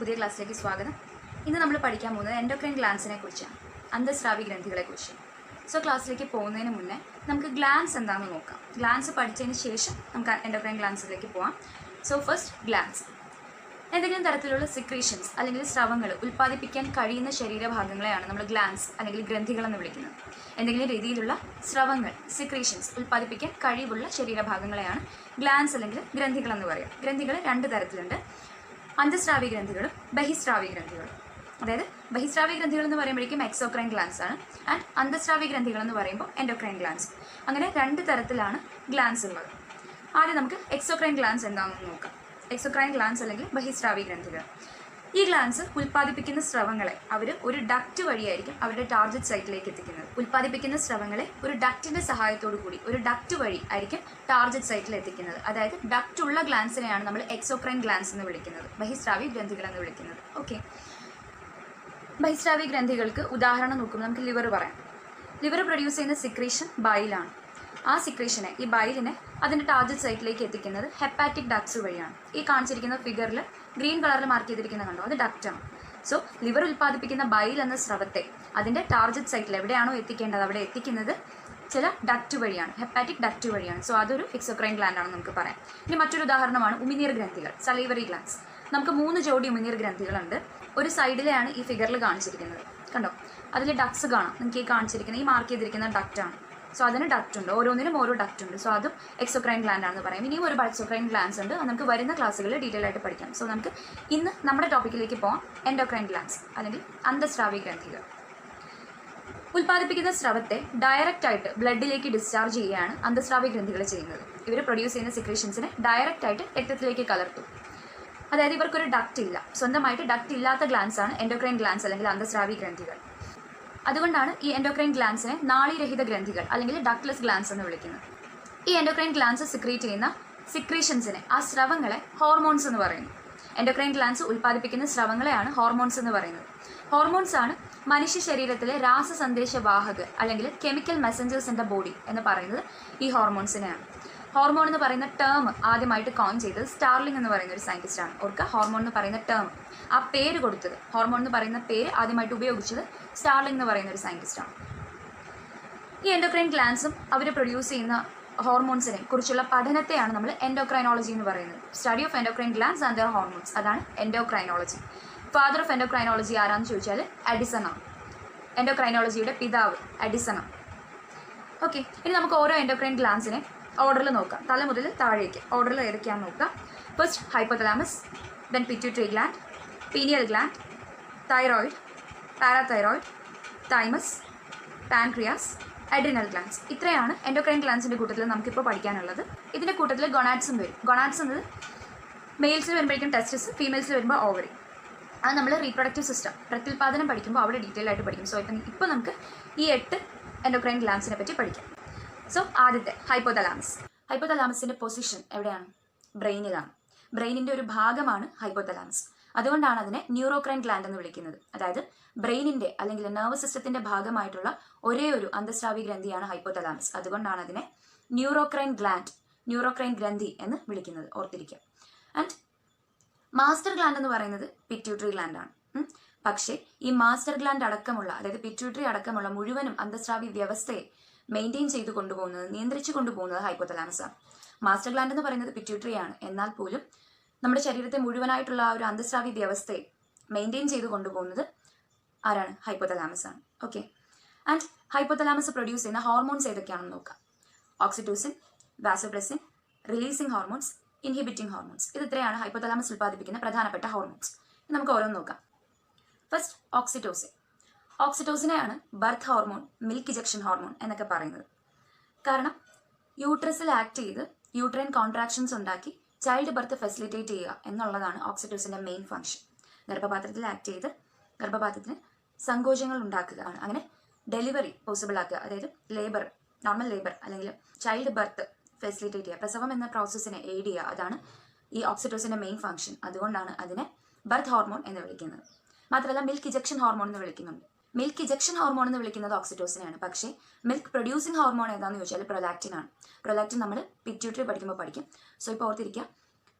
പുതിയ ക്ലാസ്സിലേക്ക് സ്വാഗതം. ഇന്ന് നമ്മൾ പഠിക്കാൻ പോകുന്നത് എൻഡോക്രൈൻ ഗ്ലാൻസിനെ കുറിച്ചാണ്, അന്തസ്രാവി ഗ്രന്ഥികളെ കുറിച്ച്. സോ ക്ലാസ്സിലേക്ക് പോകുന്നതിന് മുന്നേ നമുക്ക് ഗ്ലാൻസ് എന്താണെന്ന് നോക്കാം. ഗ്ലാൻസ് പഠിച്ചതിന് ശേഷം നമുക്ക് എൻഡോക്രൈൻ ഗ്ലാൻസിലേക്ക് പോകാം. So first glands. എന്തെങ്കിലും തരത്തിലുള്ള സിക്രീഷൻസ് അല്ലെങ്കിൽ സ്രവങ്ങൾ ഉൽപ്പാദിപ്പിക്കാൻ കഴിയുന്ന ശരീരഭാഗങ്ങളെയാണ് നമ്മൾ ഗ്ലാൻസ് അല്ലെങ്കിൽ ഗ്രന്ഥികൾ എന്ന് വിളിക്കുന്നത്. എന്തെങ്കിലും രീതിയിലുള്ള സ്രവങ്ങൾ സിക്രീഷൻസ് ഉൽപ്പാദിപ്പിക്കാൻ കഴിവുള്ള ശരീരഭാഗങ്ങളെയാണ് ഗ്ലാൻസ് അല്ലെങ്കിൽ ഗ്രന്ഥികൾ എന്ന് പറയുക. ഗ്രന്ഥികൾ രണ്ട് തരത്തിലുണ്ട്, അന്തസ്രാവി ഗ്രന്ഥികളും ബഹിസ്രാവി ഗ്രന്ഥികളും. അതായത് ബഹിസ്രാവി ഗ്രന്ഥികൾ എന്ന് പറയുമ്പോഴേക്കും എക്സോക്രൈൻ ഗ്ലാൻസ് ആണ്, ആൻഡ് അന്തസ്രാവി ഗ്രന്ഥികൾ എന്ന് പറയുമ്പോൾ എൻഡോക്രൈൻ ഗ്ലാൻസ്. അങ്ങനെ രണ്ട് തരത്തിലാണ് ഗ്ലാൻസ് ഉള്ളത്. ആദ്യം നമുക്ക് എക്സോക്രൈൻ ഗ്ലാൻസ് എന്താണെന്ന് നോക്കാം. എക്സോക്രൈൻ ഗ്ലാൻസ് അല്ലെങ്കിൽ ബഹിസ്രാവി ഗ്രന്ഥികൾ. ഈ ഗ്ലാൻസ് ഉൽപ്പാദിപ്പിക്കുന്ന സ്രവങ്ങളെ അവർ ഒരു ഡക്റ്റ് വഴിയായിരിക്കും അവരുടെ ടാർഗറ്റ് സൈറ്റിലേക്ക് എത്തിക്കുന്നത്. ഉൽപ്പാദിപ്പിക്കുന്ന സ്രവങ്ങളെ ഒരു ഡക്റ്റിന്റെ സഹായത്തോടു കൂടി ഒരു ഡക്റ്റ് വഴി ആയിരിക്കും ടാർഗറ്റ് സൈറ്റിൽ എത്തിക്കുന്നത്. അതായത് ഡക്റ്റ് ഉള്ള ഗ്ലാൻസിനെയാണ് നമ്മൾ എക്സോക്രൈൻ ഗ്ലാൻസ് എന്ന് വിളിക്കുന്നത്, ബഹിസ്രാവി ഗ്രന്ഥികൾ എന്ന് വിളിക്കുന്നത്. ഓക്കെ, ബഹിസ്രാവി ഗ്രന്ഥികൾക്ക് ഉദാഹരണം നോക്കുമ്പോൾ നമുക്ക് ലിവർ പറയാം. ലിവർ പ്രൊഡ്യൂസ് ചെയ്യുന്ന സിക്രീഷൻ ബൈലാണ്. ആ സിക്രീഷനെ, ഈ ബൈലിനെ അതിൻ്റെ ടാർഗറ്റ് സൈറ്റിലേക്ക് എത്തിക്കുന്നത് ഹെപ്പാറ്റിക് ഡക്ട്സ് വഴിയാണ്. ഈ കാണിച്ചിരിക്കുന്ന ഫിഗറിൽ ഗ്രീൻ കളറിൽ മാർക്ക് ചെയ്തിരിക്കുന്ന കണ്ടോ, അത് ഡക്റ്റാണ്. സോ ലിവർ ഉൽപ്പാദിപ്പിക്കുന്ന ബൈൽ എന്ന സ്രവത്തെ അതിൻ്റെ ടാർഗറ്റ് സൈറ്റിൽ എവിടെയാണോ എത്തിക്കേണ്ടത് അവിടെ എത്തിക്കുന്നത് ചില ഡക്റ്റ് വഴിയാണ്, ഹെപ്പാറ്റിക് ഡക്റ്റ് വഴിയാണ്. സോ അതൊരു എക്സോക്രൈൻ ഗ്ലാൻഡ് ആണെന്ന് നമുക്ക് പറയാം. ഇനി മറ്റൊരു ഉദാഹരണമാണ് ഉമിനീർ ഗ്രന്ഥികൾ, സലൈവറി ഗ്ലാൻസ്. നമുക്ക് 3 ജോഡി ഉമിനീർ ഗ്രന്ഥികളുണ്ട്. ഒരു സൈഡിലെയാണ് ഈ ഫിഗറിൽ കാണിച്ചിരിക്കുന്നത്, കണ്ടോ, അതിൽ ഡക്ട്സ് കാണാം. നിങ്ങൾക്ക് ഈ കാണിച്ചിരിക്കുന്ന ഈ മാർക്ക് ചെയ്തിരിക്കുന്ന ഡക്റ്റാണ്. സോ അതിന് ഡക്റ്റ് ഉണ്ട്, ഓരോന്നിനും ഓരോ ഡക്റ്റ് ഉണ്ട്. സോ അതും എക്സോക്രൈൻ ഗ്ലാൻഡ് ആണെന്ന് പറയാം. ഇനിയും ഒരു എക്സോക്രൈൻ ഗ്ലാൻസ് ഉണ്ട്, അത് നമുക്ക് വരുന്ന ക്ലാസ്സുകളിൽ ഡീറ്റെയിൽ ആയിട്ട് പഠിക്കാം. സോ നമുക്ക് ഇന്ന് നമ്മുടെ ടോപ്പിക്കിലേക്ക് പോകാം, എൻഡോക്രൈൻ ഗ്ലാൻസ് അല്ലെങ്കിൽ അന്തസ്രാവി ഗ്രന്ഥികൾ. ഉൽപ്പാദിപ്പിക്കുന്ന സ്രവത്തെ ഡയറക്റ്റ് ആയിട്ട് ബ്ലഡിലേക്ക് ഡിസ്ചാർജ് ചെയ്യുകയാണ് അന്തസ്രാവി ഗ്രന്ഥികൾ ചെയ്യുന്നത്. ഇവർ പ്രൊഡ്യൂസ് ചെയ്യുന്ന സിക്രീഷൻസിനെ ഡയറക്റ്റ് ആയിട്ട് രക്തത്തിലേക്ക് കലർത്തും. അതായത് ഇവർക്കൊരു ഡക്റ്റ് ഇല്ല, സ്വന്തമായിട്ട് ഡക്റ്റ് ഇല്ലാത്ത ഗ്ലാൻസ് ആണ് എൻഡോക്രൈൻ ഗ്ലാൻസ് അല്ലെങ്കിൽ അന്തസ്രാവി ഗ്രന്ഥികൾ. അതുകൊണ്ടാണ് ഈ എൻഡോക്രൈൻ ഗ്ലാൻസിനെ നാളീരഹിത ഗ്രന്ഥികൾ അല്ലെങ്കിൽ ഡക്ട്ലെസ് ഗ്ലാൻസ് എന്ന് വിളിക്കുന്നത്. ഈ എൻഡോക്രൈൻ ഗ്ലാൻസ് സിക്രീറ്റ് ചെയ്യുന്ന സിക്രീഷൻസിനെ, ആ സ്രവങ്ങളെ ഹോർമോൺസ് എന്ന് പറയുന്നു. എൻഡോക്രൈൻ ഗ്ലാൻസ് ഉൽപ്പാദിപ്പിക്കുന്ന സ്രവങ്ങളെയാണ് ഹോർമോൺസ് എന്ന് പറയുന്നത്. ഹോർമോൺസ് ആണ് മനുഷ്യ ശരീരത്തിലെ രാസസന്ദേശവാഹകർ അല്ലെങ്കിൽ chemical messengers in the body എന്ന് പറയുന്നത് ഈ ഹോർമോൺസിനെയാണ്. ഹോർമോൺ എന്ന് പറയുന്ന ടേം ആദ്യമായിട്ട് കോയിൻ ചെയ്തത് സ്റ്റാർലിംഗ് എന്ന് പറയുന്ന ഒരു സയൻറ്റിസ്റ്റാണ്. ഓർക്കുക, ഹോർമോൺ എന്ന് പറയുന്ന ടേം, ആ പേര് കൊടുത്തത്, ഹോർമോൺ എന്ന് പറയുന്ന പേര് ആദ്യമായിട്ട് ഉപയോഗിച്ചത് സ്റ്റാർലിംഗ് എന്ന് പറയുന്ന ഒരു സയൻറ്റിസ്റ്റാണ്. ഈ എൻഡോക്രൈൻ ഗ്ലാൻസും അവർ പ്രൊഡ്യൂസ് ചെയ്യുന്ന ഹോർമോൺസിനെ കുറിച്ചുള്ള പഠനത്തെയാണ് നമ്മൾ എൻഡോക്രൈനോളജി എന്ന് പറയുന്നത്. Study of endocrine glance and there hormones, അതാണ് എൻഡോക്രൈനോളജി. ഫാദർ ഓഫ് എൻഡോക്രൈനോളജി ആരാന്ന് ചോദിച്ചാൽ എഡിസൺ ആണ്. എൻഡോക്രൈനോളജിയുടെ പിതാവ് എഡിസൺ ആണ്. ഓക്കെ, ഇനി നമുക്ക് ഓരോ എൻഡോക്രൈൻ ഗ്ലാൻസിനെ ഓർഡറിൽ നോക്കാം, തല മുതൽ താഴേക്ക് ഓർഡറിൽ ഏതൊക്കെയാണെന്ന് നോക്കാം. First hypothalamus, then pituitary gland, pineal gland, thyroid, parathyroid, thymus, pancreas, adrenal glands. ഇത്രയാണ് എൻഡോക്രൈൻ ഗ്ലാൻസിൻ്റെ കൂട്ടത്തിൽ നമുക്കിപ്പോൾ പഠിക്കാനുള്ളത്. ഇതിൻ്റെ കൂട്ടത്തിൽ ഗൊണാഡ്സും വരും. ഗൊണാഡ്സ് എന്നത് മെയിൽസിൽ വരുമ്പോഴേക്കും ടെസ്റ്റിസ്, ഫീമെയിൽസിൽ വരുമ്പോൾ ഓവറി. അത് നമ്മൾ റീപ്രൊഡക്റ്റീവ് സിസ്റ്റം, പ്രത്യുൽപാദനം പഠിക്കുമ്പോൾ അവിടെ ഡീറ്റെയിൽ ആയിട്ട് പഠിക്കും. സോ ഇപ്പോൾ നമുക്ക് ഈ 8 എൻഡോക്രൈൻ ഗ്ലാൻസിനെ പറ്റി പഠിക്കാം. സോ ആദ്യത്തെ ഹൈപ്പോതലാമസ്. ഹൈപ്പോതലാമസിൻ്റെ പൊസിഷൻ എവിടെയാണ്? ബ്രെയിനിലാണ്. ബ്രെയിനിൻ്റെ ഒരു ഭാഗമാണ് ഹൈപ്പോതലാമസ്. അതുകൊണ്ടാണ് അതിനെ ന്യൂറോക്രൈൻ ഗ്ലാൻഡ് എന്ന് വിളിക്കുന്നത്. അതായത് ബ്രെയിനിൻ്റെ അല്ലെങ്കിൽ നെർവസ് സിസ്റ്റത്തിൻ്റെ ഭാഗമായിട്ടുള്ള ഒരേ ഒരു അന്തസ്രാവി ഗ്രന്ഥിയാണ് ഹൈപ്പോതലാമസ്. അതുകൊണ്ടാണ് അതിനെ ന്യൂറോക്രൈൻ ഗ്ലാൻഡ്, ന്യൂറോക്രൈൻ ഗ്രന്ഥി എന്ന് വിളിക്കുന്നത്, ഓർത്തിരിക്കുക. ആൻഡ് മാസ്റ്റർ ഗ്ലാൻഡ് എന്ന് പറയുന്നത് പിറ്റ്യൂട്ടറി ഗ്ലാൻഡാണ്. പക്ഷേ ഈ മാസ്റ്റർ ഗ്ലാൻഡ് അടക്കമുള്ള, അതായത് പിറ്റ്യൂട്ടറി അടക്കമുള്ള മുഴുവനും അന്തസ്രാവി വ്യവസ്ഥയെ മെയിൻറ്റെയിൻ ചെയ്ത് കൊണ്ടുപോകുന്നത്, നിയന്ത്രിച്ചു കൊണ്ടുപോകുന്നത് ഹൈപ്പോതലാമസ് ആണ്. മാസ്റ്റർ ഗ്ലാൻഡ് എന്ന് പറയുന്നത് പിറ്റ്യൂട്ടറി ആണ്, എന്നാൽ പോലും നമ്മുടെ ശരീരത്തെ മുഴുവനായിട്ടുള്ള ആ ഒരു അന്തസ്രാവി വ്യവസ്ഥയെ മെയിൻറ്റെയിൻ ചെയ്ത് കൊണ്ടുപോകുന്നത് ആരാണ്? ഹൈപ്പോതലാമസ് ആണ്. ഓക്കെ, ആൻഡ് ഹൈപ്പോതലാമസ് പ്രൊഡ്യൂസ് ചെയ്യുന്ന ഹോർമോൺസ് ഏതൊക്കെയാണെന്ന് നോക്കാം. Oxytocin, vasopressin, releasing hormones, inhibiting hormones. ഇത് ഇത്രയാണ് ഹൈപ്പോതലാമസ് ഉൽപ്പാദിപ്പിക്കുന്ന പ്രധാനപ്പെട്ട ഹോർമോൺസ്. നമുക്ക് ഓരോന്ന് നോക്കാം. First oxytocin. ഓക്സിറ്റോസിനെയാണ് birth hormone, milk ejection hormone എന്നൊക്കെ പറയുന്നത്. കാരണം യൂട്രസിൽ ആക്ട് ചെയ്ത് യൂട്രൈൻ കോൺട്രാക്ഷൻസ് ഉണ്ടാക്കി ചൈൽഡ് ബർത്ത് ഫെസിലിറ്റേറ്റ് ചെയ്യുക എന്നുള്ളതാണ് ഓക്സിറ്റോസിൻ്റെ മെയിൻ ഫംഗ്ഷൻ. ഗർഭപാത്രത്തിൽ ആക്ട് ചെയ്ത് ഗർഭപാത്രത്തിന് സങ്കോചങ്ങൾ ഉണ്ടാക്കുക, അങ്ങനെ ഡെലിവറി പോസിബിൾ ആക്കുക, അതായത് ലേബർ, നോർമൽ ലേബർ അല്ലെങ്കിൽ ചൈൽഡ് ബർത്ത് ഫെസിലിറ്റേറ്റ് ചെയ്യുക, പ്രസവം എന്ന പ്രോസസ്സിനെ എയ്ഡ് ചെയ്യുക. അതാണ് ഈ ഓക്സിറ്റോസിൻ്റെ മെയിൻ ഫംഗ്ഷൻ. അതുകൊണ്ടാണ് അതിനെ ബർത്ത് ഹോർമോൺ എന്ന് വിളിക്കുന്നത്. മാത്രമല്ല മിൽക്ക് ഇജക്ഷൻ ഹോർമോൺ എന്ന് വിളിക്കുന്നുണ്ട്. മിൽക്ക് ഇജക്ഷൻ ഹോർമോൺ എന്ന് വിളിക്കുന്നത് ഓക്സിറ്റോസിനെയാണ്. പക്ഷേ മിൽക്ക് പ്രൊഡ്യൂസിങ് ഹോർമോൺ ഏതാണെന്ന് ചോദിച്ചാൽ പ്രൊലാക്റ്റിൻ ആണ്. പ്രൊലാക്റ്റിൻ നമ്മൾ പിറ്റ്യൂട്ടറി പഠിക്കുമ്പോൾ പഠിക്കും. സോ ഇപ്പോൾ ഓർത്തിരിക്കുക,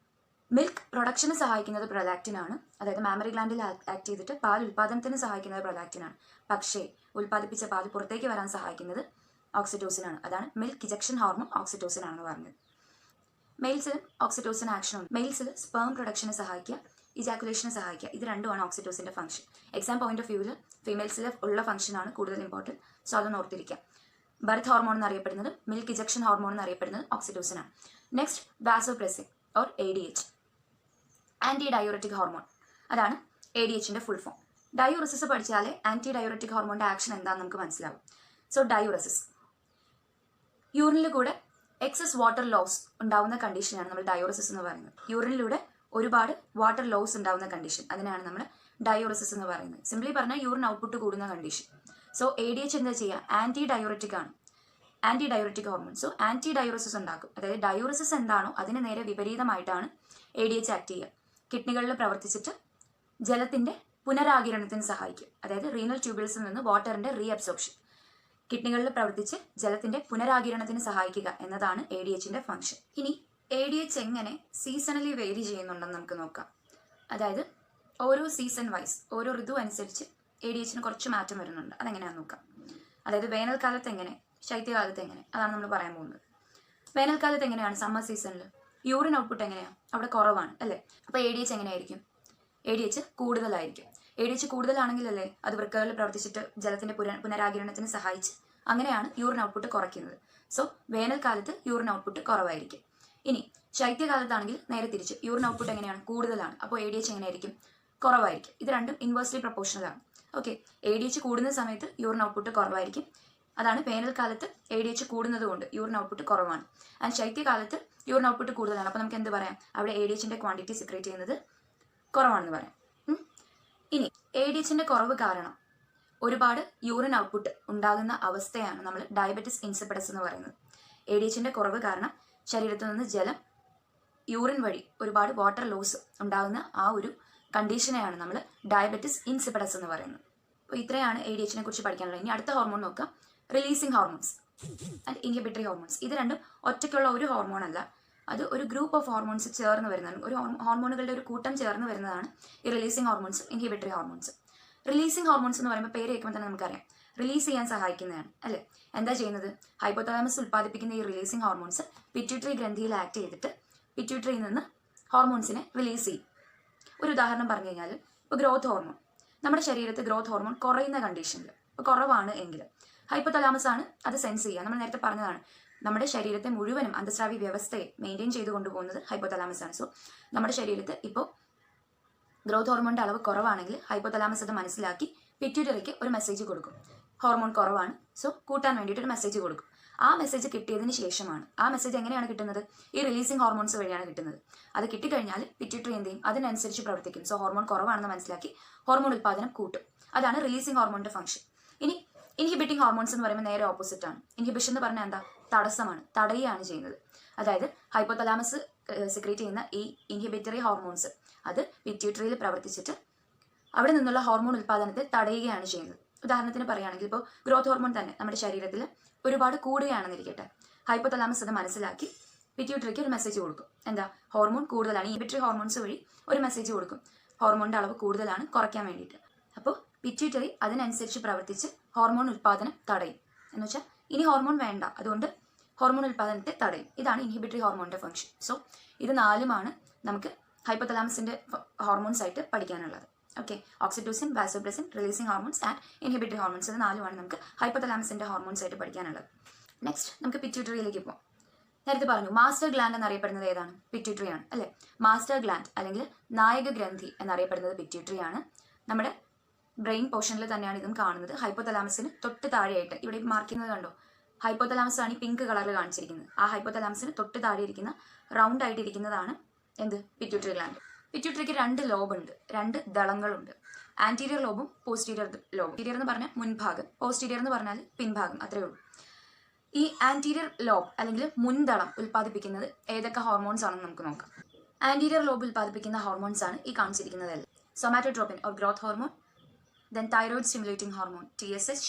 മിൽക്ക് പ്രൊഡക്ഷന് സഹായിക്കുന്നത് പ്രൊലാക്റ്റിൻ ആണ്, അതായത് മാമറി ഗ്ലാൻഡിൽ ആക്ട് ചെയ്തിട്ട് പാൽ ഉൽപ്പാദനത്തിന് സഹായിക്കുന്നത് പ്രൊലാക്റ്റിൻ ആണ്. പക്ഷേ ഉൽപ്പാദിപ്പിച്ച പാൽ പുറത്തേക്ക് വരാൻ സഹായിക്കുന്നത് ഓക്സിറ്റോസിൻ ആണ്. അതാണ് മിൽക്ക് ഇജക്ഷൻ ഹോർമോൺ ഓക്സിറ്റോസിൻ ആണെന്ന് പറഞ്ഞത്. മെയിൽസിൽ ഓക്സിറ്റോസിൻ ആക്ഷൻ ഉണ്ട്. മെയിൽസിൽ സ്പേം പ്രൊഡക്ഷന് സഹായിക്കുക, ഇജാക്കുലേഷന് സഹായിക്കുക. ഇത് രണ്ടുമാണ് ഓക്സിറ്റോസിന്റെ ഫംഗ്ഷൻ. എക്സാം പോയിന്റ് ഓഫ് വ്യൂവിൽ ഫീമെയിൽസിൽ ഉള്ള ഫംഗ്ഷനാണ് കൂടുതൽ ഇമ്പോർട്ടൻറ്റ്. സോ അതൊന്ന് ഓർത്തിരിക്കാം. ബർത്ത് ഹോർമോൺ എന്നറിയപ്പെടുന്നത്, മിൽക്ക് ഇജക്ഷൻ ഹോർമോൺ എന്നറിയപ്പെടുന്നത് ഓക്സിറ്റോസിൻ ആണ്. Next vasopressin or ADH, anti diuretic hormone. അതാണ് ADHന്റെ ഫുൾ ഫോം. ഡയോറസിസ് പഠിച്ചാലേ ആന്റി ഡയോററ്റിക് ഹോർമോണിന്റെ ആക്ഷൻ എന്താണെന്ന് നമുക്ക് മനസ്സിലാവും. സോ ഡയോറസിസ്, യൂറിനിൽ കൂടെ എക്സസ് വാട്ടർ ലോസ് ഉണ്ടാവുന്ന കണ്ടീഷനാണ് നമ്മൾ ഡയോറസിസ് എന്ന് പറയുന്നത്. യൂറിനിലൂടെ ഒരുപാട് വാട്ടർ ലോസ് ഉണ്ടാവുന്ന കണ്ടീഷൻ, അതിനാണ് നമ്മൾ ഡയോറസിസ് എന്ന് പറയുന്നത്. സിംപ്ലി പറഞ്ഞാൽ യൂറിൻ ഔട്ട്പുട്ട് കൂടുന്ന കണ്ടീഷൻ. സോ ADH എന്താ ചെയ്യുക? ആന്റി ഡയോററ്റിക് ആണ്, anti diuretic hormone. So anti diuresis ഉണ്ടാക്കും. അതായത് ഡയോറസിസ് എന്താണോ അതിന് നേരെ വിപരീതമായിട്ടാണ് ADH ആക്ട് ചെയ്യുക. കിഡ്നികളിൽ പ്രവർത്തിച്ചിട്ട് ജലത്തിന്റെ പുനരാകിരണത്തിന് സഹായിക്കും. അതായത് റീനൽ ട്യൂബിൾസിൽ നിന്ന് വാട്ടറിന്റെ റീഅബ്സോർപ്ഷൻ, കിഡ്നികളിൽ പ്രവർത്തിച്ച് ജലത്തിന്റെ പുനരാകിരണത്തിന് സഹായിക്കുക എന്നതാണ് ADHന്റെ ഫംഗ്ഷൻ. ഇനി ADH എങ്ങനെ സീസണലി വേരി ചെയ്യുന്നുണ്ടെന്ന് നമുക്ക് നോക്കാം. അതായത് ഓരോ സീസൺ വൈസ്, ഓരോ ഋതു അനുസരിച്ച് ADHന് കുറച്ച് മാറ്റം വരുന്നുണ്ട്. അതെങ്ങനെയാണെന്ന് നോക്കാം. അതായത് വേനൽക്കാലത്ത് എങ്ങനെ, ശൈത്യകാലത്ത് എങ്ങനെ, അതാണ് നമ്മൾ പറയാൻ പോകുന്നത്. വേനൽക്കാലത്ത് എങ്ങനെയാണ്? സമ്മർ സീസണിൽ യൂറിൻ ഔട്ട്പുട്ട് എങ്ങനെയാണ്? അവിടെ കുറവാണ് അല്ലേ? അപ്പോൾ ADH എങ്ങനെയായിരിക്കും? ADH കൂടുതലായിരിക്കും. ADH കൂടുതലാണെങ്കിലല്ലേ അത് വൃക്കകളിൽ പ്രവർത്തിച്ചിട്ട് ജലത്തിന്റെ പുനരാകിരണത്തിന് സഹായിച്ച് അങ്ങനെയാണ് യൂറിൻ ഔട്ട്പുട്ട് കുറയ്ക്കുന്നത്. സോ വേനൽക്കാലത്ത് യൂറിൻ ഔട്ട്പുട്ട് കുറവായിരിക്കും. ഇനി ശൈത്യകാലത്താണെങ്കിൽ നേരെ തിരിച്ച്, യൂറിൻ ഔട്ട്പുട്ട് എങ്ങനെയാണ്? കൂടുതലാണ്. അപ്പോൾ ADH എങ്ങനെയായിരിക്കും? കുറവായിരിക്കും. ഇത് രണ്ടും ഇൻവേഴ്സ്ലി പ്രൊപ്പോർഷണൽ ആണ്. ഓക്കെ, ADH കൂടുന്ന സമയത്ത് യൂറിൻ ഔട്ട്പുട്ട് കുറവായിരിക്കും. അതാണ് വേനൽക്കാലത്ത് ADH കൂടുന്നത് കൊണ്ട് യൂറിൻ ഔട്ട്പുട്ട് കുറവാണ്. ആൻഡ് ശൈത്യകാലത്ത് യൂറിൻ ഔട്ട്പുട്ട് കൂടുതലാണ്. അപ്പോൾ നമുക്ക് എന്ത് പറയാം? അവിടെ ADHന്റെ ക്വാണ്ടിറ്റി സെക്രേറ്റ് ചെയ്യുന്നത് കുറവാണെന്ന് പറയാം. ഇനി ADHന്റെ കുറവ് കാരണം ഒരുപാട് യൂറിൻ ഔട്ട്പുട്ട് ഉണ്ടാകുന്ന അവസ്ഥയാണ് നമ്മൾ ഡയബറ്റിസ് ഇൻസിപ്പിഡസ് എന്ന് പറയുന്നത്. ADHന്റെ കുറവ് കാരണം ശരീരത്തിൽ നിന്ന് ജലം യൂറിൻ വഴി ഒരുപാട് വാട്ടർ ലോസ് ഉണ്ടാകുന്ന ആ ഒരു കണ്ടീഷനെയാണ് നമ്മൾ ഡയബറ്റിസ് ഇൻസിപ്പിഡസ് എന്ന് പറയുന്നത്. അപ്പോൾ ഇത്രയാണ് ADHനെ കുറിച്ച് പഠിക്കാനുള്ളത്. ഇനി അടുത്ത ഹോർമോൺ നോക്കാം. Releasing hormones and inhibitory hormones. ഇത് രണ്ടും ഒറ്റയ്ക്കുള്ള ഒരു ഹോർമോൺ അല്ല, അത് ഒരു ഗ്രൂപ്പ് ഓഫ് ഹോർമോൺസ് ചേർന്ന് വരുന്നതാണ്. ഒരു ഹോർമോണുകളുടെ ഒരു കൂട്ടം ചേർന്ന് വരുന്നതാണ് ഈ releasing hormones, inhibitory hormones. Releasing hormones എന്ന് പറയുമ്പോൾ പേര് കേൾക്കുമ്പോൾ തന്നെ നമുക്കറിയാം, റിലീസ് ചെയ്യാൻ സഹായിക്കുന്നതാണ് അല്ലേ? എന്താ ചെയ്യുന്നത്? ഹൈപ്പോതലാമസ് ഉൽപ്പാദിപ്പിക്കുന്ന ഈ റിലീസിങ് ഹോർമോൺസ് പിറ്റ്യൂട്ടറി ഗ്രന്ഥിയിൽ ആക്ട് ചെയ്തിട്ട് പിറ്റ്യൂട്ടറിയിൽ നിന്ന് ഹോർമോൺസിനെ റിലീസ് ചെയ്യും. ഒരു ഉദാഹരണം പറഞ്ഞു കഴിഞ്ഞാൽ, ഇപ്പോൾ ഗ്രോത്ത് ഹോർമോൺ, നമ്മുടെ ശരീരത്തിൽ ഗ്രോത്ത് ഹോർമോൺ കുറയുന്ന കണ്ടീഷനിൽ, ഇപ്പോൾ കുറവാണ് എങ്കിൽ ഹൈപ്പോതലാമസ് ആണ് അത് സെൻസ് ചെയ്യുക. നമ്മൾ നേരത്തെ പറഞ്ഞതാണ്, നമ്മുടെ ശരീരത്തെ മുഴുവനും അന്തസ്രാവി വ്യവസ്ഥയെ മെയിൻറ്റെയിൻ ചെയ്ത് കൊണ്ടുപോകുന്നത് ഹൈപ്പോതലാമസ് ആണ്. സോ നമ്മുടെ ശരീരത്തിൽ ഇപ്പോൾ ഗ്രോത്ത് ഹോർമോണിന്റെ അളവ് കുറവാണെങ്കിൽ ഹൈപ്പോതലാമസ് അത് മനസ്സിലാക്കി പിറ്റ്യൂട്ടറിക്ക് ഒരു മെസ്സേജ് കൊടുക്കും, ഹോർമോൺ കുറവാണ്, സോ കൂട്ടാൻ വേണ്ടിയിട്ട് ഒരു മെസ്സേജ് കൊടുക്കും. ആ മെസ്സേജ് കിട്ടിയതിന് ശേഷമാണ്, ആ മെസ്സേജ് എങ്ങനെയാണ് കിട്ടുന്നത്? ഈ റിലീസിങ് ഹോർമോൺസ് വഴിയാണ് കിട്ടുന്നത്. അത് കിട്ടിക്കഴിഞ്ഞാൽ പിറ്റ്യൂട്ടറി എന്ത് ചെയ്യും? അതിനനുസരിച്ച് പ്രവർത്തിക്കും. സോ ഹോർമോൺ കുറവാണെന്ന് മനസ്സിലാക്കി ഹോർമോൺ ഉൽപ്പാദനം കൂട്ടും. അതാണ് റിലീസിങ് ഹോർമോണിന്റെ ഫംഗ്ഷൻ. ഇനി ഇൻഹിബിറ്റിംഗ് ഹോർമോൺസ് എന്ന് പറയുമ്പോൾ നേരെ ഓപ്പോസിറ്റ് ആണ്. ഇൻഹിബിഷൻ എന്ന് പറഞ്ഞാൽ എന്താ? തടസ്സമാണ്, തടയുകയാണ് ചെയ്യുന്നത്. അതായത് ഹൈപ്പോതലാമസ് സെക്രീറ്റ് ചെയ്യുന്ന ഈ ഇൻഹിബിറ്ററി ഹോർമോൺസ് അത് പിറ്റ്യൂട്ടറിയിൽ പ്രവർത്തിച്ചിട്ട് അവിടെ നിന്നുള്ള ഹോർമോൺ ഉൽപ്പാദനത്തെ തടയുകയാണ് ചെയ്യുന്നത്. ഉദാഹരണത്തിന് പറയുകയാണെങ്കിൽ ഇപ്പോൾ ഗ്രോത്ത് ഹോർമോൺ തന്നെ നമ്മുടെ ശരീരത്തിൽ ഒരുപാട് കൂടുകയാണെന്നിരിക്കട്ടെ, ഹൈപ്പോതലാമസ് അത് മനസ്സിലാക്കി പിറ്റ്യൂട്ടറിക്ക് ഒരു മെസ്സേജ് കൊടുക്കും. എന്താ? ഹോർമോൺ കൂടുതലാണ്. ഇൻഹിബിറ്ററി ഹോർമോൺസ് വഴി ഒരു മെസ്സേജ് കൊടുക്കും, ഹോർമോണിന്റെ അളവ് കൂടുതലാണ്, കുറയ്ക്കാൻ വേണ്ടിയിട്ട്. അപ്പോൾ പിറ്റ്യൂട്ടറി അതിനനുസരിച്ച് പ്രവർത്തിച്ച് ഹോർമോൺ ഉൽപ്പാദനം തടയും. എന്ന് വെച്ചാൽ ഇനി ഹോർമോൺ വേണ്ട, അതുകൊണ്ട് ഹോർമോൺ ഉൽപ്പാദനത്തെ തടയും. ഇതാണ് ഇൻഹിബിറ്ററി ഹോർമോണിന്റെ ഫംഗ്ഷൻ. സോ ഇത് നാലുമാണ് നമുക്ക് ഹൈപ്പോതലാമസിന്റെ ഹോർമോൺസ് ആയിട്ട് പഠിക്കാനുള്ളത്. Okay, oxytocin, vasopressin, releasing hormones and inhibitory hormones, ഇത് നാലുമാണ് നമുക്ക് ഹൈപ്പോതലാമസിന്റെ ഹോർമോൺസ് ആയിട്ട് പഠിക്കാനുള്ളത്. നെക്സ്റ്റ് നമുക്ക് പിറ്റ്യൂട്ടറിയിലേക്ക് പോകാം. നേരത്തെ പറഞ്ഞു മാസ്റ്റർ ഗ്ലാൻഡ് എന്നറിയപ്പെടുന്നത് ഏതാണ്? പിറ്റ്യൂട്ടറി ആണ് അല്ലേ? മാസ്റ്റർ ഗ്ലാൻഡ് അല്ലെങ്കിൽ നായക ഗ്രന്ഥി എന്നറിയപ്പെടുന്നത് പിറ്റ്യൂട്ടറി ആണ്. നമ്മുടെ ബ്രെയിൻ പോർഷനിൽ തന്നെയാണ് ഇതും കാണുന്നത്. ഹൈപ്പോതലാമസിന് തൊട്ട് താഴെയായിട്ട് ഇവിടെ മാർക്ക് ചെയ്യുന്നത് കണ്ടോ? ഹൈപ്പോതലാമസ് ആണ് ഈ പിങ്ക് കളറിൽ കാണിച്ചിരിക്കുന്നത്. ആ ഹൈപ്പോതലാമസിന് തൊട്ട് താഴെ ഇരിക്കുന്ന റൗണ്ട് ആയിട്ടിരിക്കുന്നതാണ് എന്ത്? Pituitary gland. പിറ്റ്യൂട്ടറിക്ക് രണ്ട് ലോബ് ഉണ്ട്, രണ്ട് ദളങ്ങളുണ്ട്. ആന്റീരിയർ ലോബും പോസ്റ്റീരിയർ ലോബും. ആന്റീരിയർ എന്ന് പറഞ്ഞാൽ മുൻഭാഗം, പോസ്റ്റീരിയർ എന്ന് പറഞ്ഞാൽ പിൻഭാഗം, അത്രയേ ഉള്ളൂ. ഈ ആന്റീരിയർ ലോബ് അല്ലെങ്കിൽ മുൻദളം ഉൽപ്പാദിപ്പിക്കുന്നത് ഏതൊക്കെ ഹോർമോൺസ് ആണെന്ന് നമുക്ക് നോക്കാം. ആന്റീരിയർ ലോബ് ഉൽപ്പാദിപ്പിക്കുന്ന ഹോർമോൺസ് ആണ് ഈ കാണിച്ചിരിക്കുന്നതല്ല. Somatotropin or growth hormone, then thyroid stimulating hormone TSH,